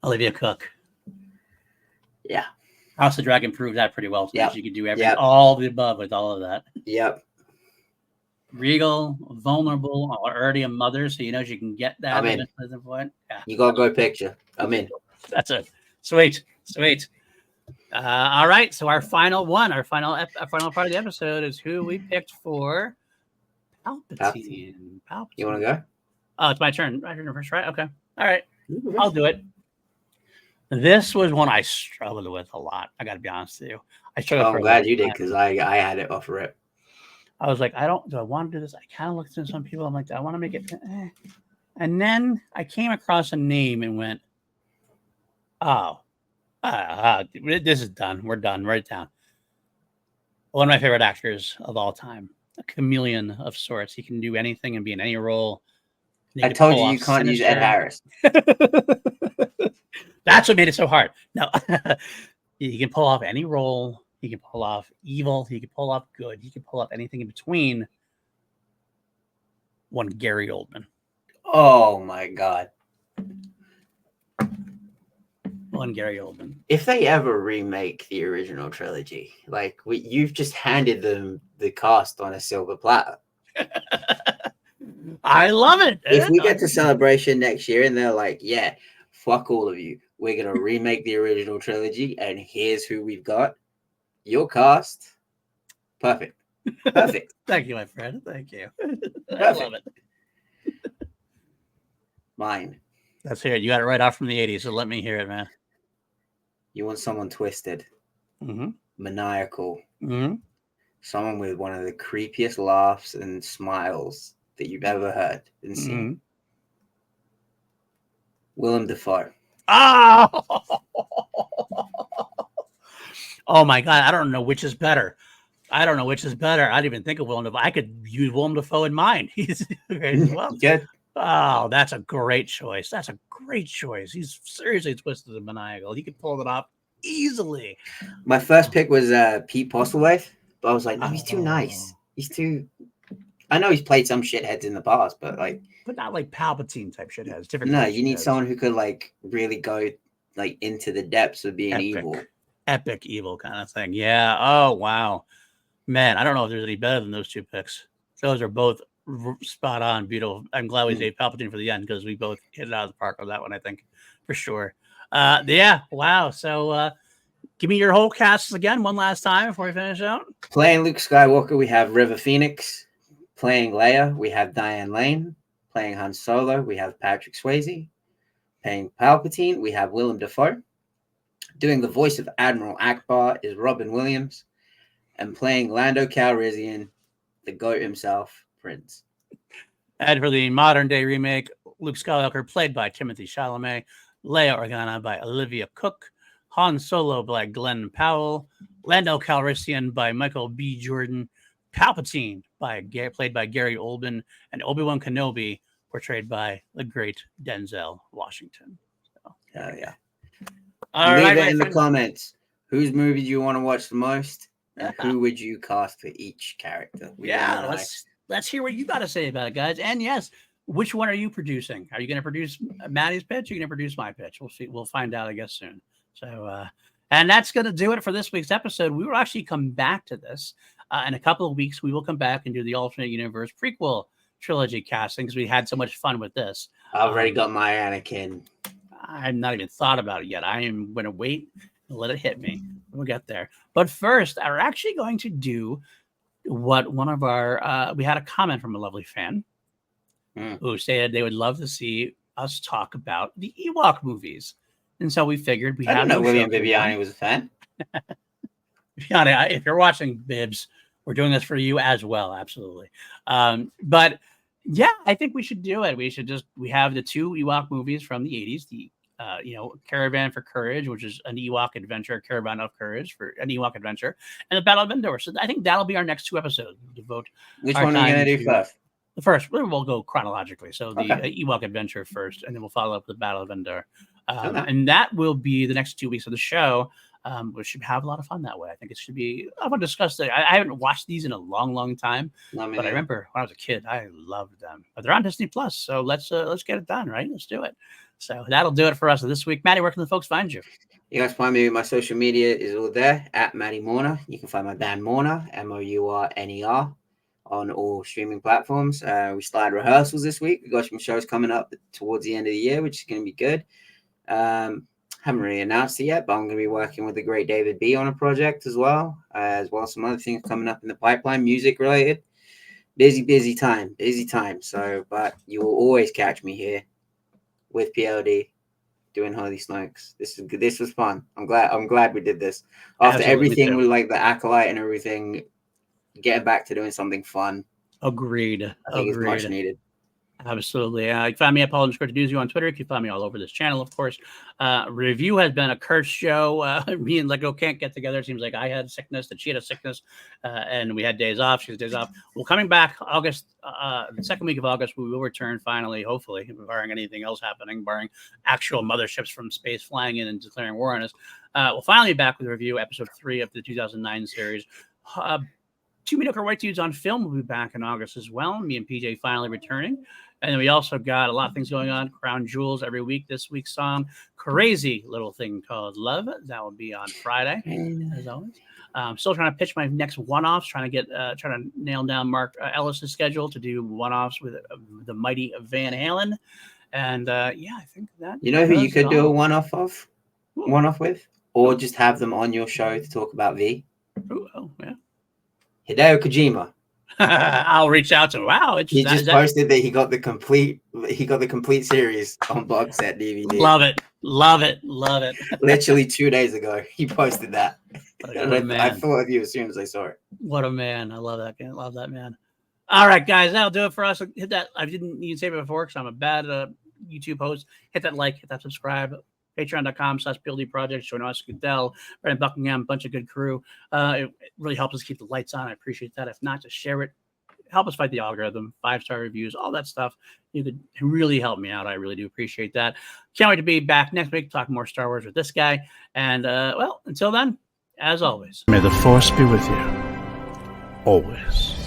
Speaker 1: Olivia Cook.
Speaker 2: Yeah.
Speaker 1: House of Dragon proved that pretty well.
Speaker 2: Yeah.
Speaker 1: She could do everything, all the above with all of that.
Speaker 2: Yep.
Speaker 1: Regal, vulnerable, already a mother, so she can get that.
Speaker 2: I'm in.
Speaker 1: Yeah.
Speaker 2: You got to go picture. I'm in.
Speaker 1: That's it. Sweet. All right. So our final part of the episode is who we picked for Palpatine.
Speaker 2: You want to go?
Speaker 1: Oh, it's my turn. My turn first, right? Okay. All right. I'll do it. This was one I struggled with a lot. I got to be honest with you.
Speaker 2: I'm glad you did because I had it off rip.
Speaker 1: I was like, do I want to do this? I kind of looked at some people. I'm like, do I want to make it? And then I came across a name and went, this is done. We're done. Write it down. One of my favorite actors of all time, a chameleon of sorts. He can do anything and be in any role.
Speaker 2: I told you can't use Ed Harris.
Speaker 1: That's what made it so hard. No, he can pull off any role. He can pull off evil. He can pull off good. He can pull off anything in between. One Gary Oldman.
Speaker 2: Oh my God.
Speaker 1: One Gary Oldman.
Speaker 2: If they ever remake the original trilogy, like you've just handed them the cast on a silver platter.
Speaker 1: I love it.
Speaker 2: If we get to Celebration next year and they're like, yeah, fuck all of you. We're going to remake the original trilogy and here's who we've got. Your cast. Perfect.
Speaker 1: Thank you, my friend. Thank you.
Speaker 2: I love it. Mine.
Speaker 1: Let's hear it. You got it right off from the 80s, so let me hear it, man.
Speaker 2: You want someone twisted, maniacal, someone with one of the creepiest laughs and smiles that you've ever heard and seen. Willem Dafoe.
Speaker 1: Oh my God. I don't know which is better. I didn't even think of Willem Dafoe. I could use Willem Dafoe in mine. He's well.
Speaker 2: Good.
Speaker 1: Oh, that's a great choice. He's seriously twisted and maniacal. He could pull it off easily.
Speaker 2: My first pick was Pete Postlewaite, but I was like, no, he's too nice. I know he's played some shitheads in the past, but not
Speaker 1: like Palpatine type shitheads.
Speaker 2: No, you need someone who could like really go like into the depths of being evil.
Speaker 1: Epic evil kind of thing. Yeah. Oh, wow. Man, I don't know if there's any better than those two picks. Those are both spot on, beautiful. I'm glad we saved Palpatine for the end because we both hit it out of the park on that one, I think, for sure. Yeah, wow. So give me your whole cast again one last time before we finish out.
Speaker 2: Playing Luke Skywalker, we have River Phoenix. Playing Leia, we have Diane Lane. Playing Han Solo, we have Patrick Swayze. Playing Palpatine, we have Willem Dafoe. Doing the voice of Admiral Akbar is Robin Williams. And playing Lando Calrissian, the GOAT himself, Prince.
Speaker 1: And for the modern day remake, Luke Skywalker played by Timothée Chalamet, Leia Organa by Olivia Cook, Han Solo by Glenn Powell, Lando Calrissian by Michael B. Jordan, Palpatine played by Gary Oldman, and Obi-Wan Kenobi portrayed by the great Denzel Washington. So,
Speaker 2: yeah.
Speaker 1: Leave
Speaker 2: it in the comments. Whose movie do you want to watch the most? And who would you cast for each character?
Speaker 1: Let's hear what you got to say about it, guys. And yes, which one are you producing? Are you going to produce Maddie's pitch? Or are you going to produce my pitch? We'll see. We'll find out, I guess, soon. So, and that's going to do it for this week's episode. We will actually come back to this in a couple of weeks. We will come back and do the alternate universe prequel trilogy casting because we had so much fun with this.
Speaker 2: I've already got my Anakin.
Speaker 1: I've not even thought about it yet. I am going to wait and let it hit me. We'll get there. But first, we're actually going to do what one of our, we had a comment from a lovely fan who said they would love to see us talk about the Ewok movies. And so we figured we
Speaker 2: I don't know William Viviani was a fan.
Speaker 1: Viviani, if you're watching, Bibbs, we're doing this for you as well. Absolutely. But yeah, I think we should do it. We have the two Ewok movies from the 80s, the Caravan for Courage, which is an Ewok adventure, Caravan of Courage for an Ewok adventure, and the Battle of Endor. So I think that'll be our next two episodes. Devote.
Speaker 2: Which one are you going to do first?
Speaker 1: The first, we'll go chronologically. So the Ewok adventure first, and then we'll follow up with the Battle of Endor. And that will be the next 2 weeks of the show. We should have a lot of fun that way. I think it should be. I want to discuss that. I haven't watched these in a long, long time, but I remember when I was a kid, I loved them. But they're on Disney Plus, so let's get it done, right? Let's do it. So that'll do it for us this week. Maddie, where can the folks find you?
Speaker 2: You guys find me. My social media is all there at Matty Morner. You can find my band Morner, Mourner, on all streaming platforms. We started rehearsals this week. We got some shows coming up towards the end of the year, which is going to be good. Haven't really announced it yet, but I'm going to be working with the great David B on a project as well as some other things coming up in the pipeline, music related. Busy time. So, but you will always catch me here with PLD doing Holy Snokes. This was fun. I'm glad we did this after everything with like the Acolyte and everything. Getting back to doing something fun.
Speaker 1: Agreed.
Speaker 2: I think it's much needed.
Speaker 1: Absolutely. You can find me at Paul_Duzio on Twitter. You can find me all over this channel, of course. Review has been a cursed show. Me and Lego can't get together. It seems like I had sickness, that she had a sickness, and we had days off. She has days off. Well, coming back August, the second week of August, we will return finally, hopefully, barring anything else happening, barring actual motherships from space flying in and declaring war on us. We'll finally be back with a review, episode 3 of the 2009 series. Two Mediocre White Dudes on Film will be back in August as well. Me and PJ finally returning. And then we also got a lot of things going on. Crown Jewels every week. This week's song, Crazy Little Thing Called Love. That will be on Friday, as always. Still trying to pitch my next one-offs, trying to nail down Mark Ellis's schedule to do one-offs with the mighty Van Halen. And I think that.
Speaker 2: You know who you could do a one-off with? Or just have them on your show to talk about V?
Speaker 1: Oh, yeah.
Speaker 2: Hideo Kojima.
Speaker 1: I'll reach out to him. Wow,
Speaker 2: he just posted that he got the complete series on box set DVD.
Speaker 1: Love it.
Speaker 2: Literally 2 days ago, he posted that.
Speaker 1: I
Speaker 2: thought of you as soon as I saw it.
Speaker 1: What a man! I love that man. Love that man. All right, guys, that'll do it for us. Hit that. I didn't even say it before because I'm a bad YouTube host. Hit that like, hit that subscribe. Patreon.com/PLD Projects. Join us, Goodell, Brandon Buckingham, a bunch of good crew. It really helps us keep the lights on. I appreciate that. If not, just share it. Help us fight the algorithm. 5-star reviews, all that stuff. You could really help me out. I really do appreciate that. Can't wait to be back next week, talk more Star Wars with this guy. And, until then, as always,
Speaker 3: may the Force be with you. Always.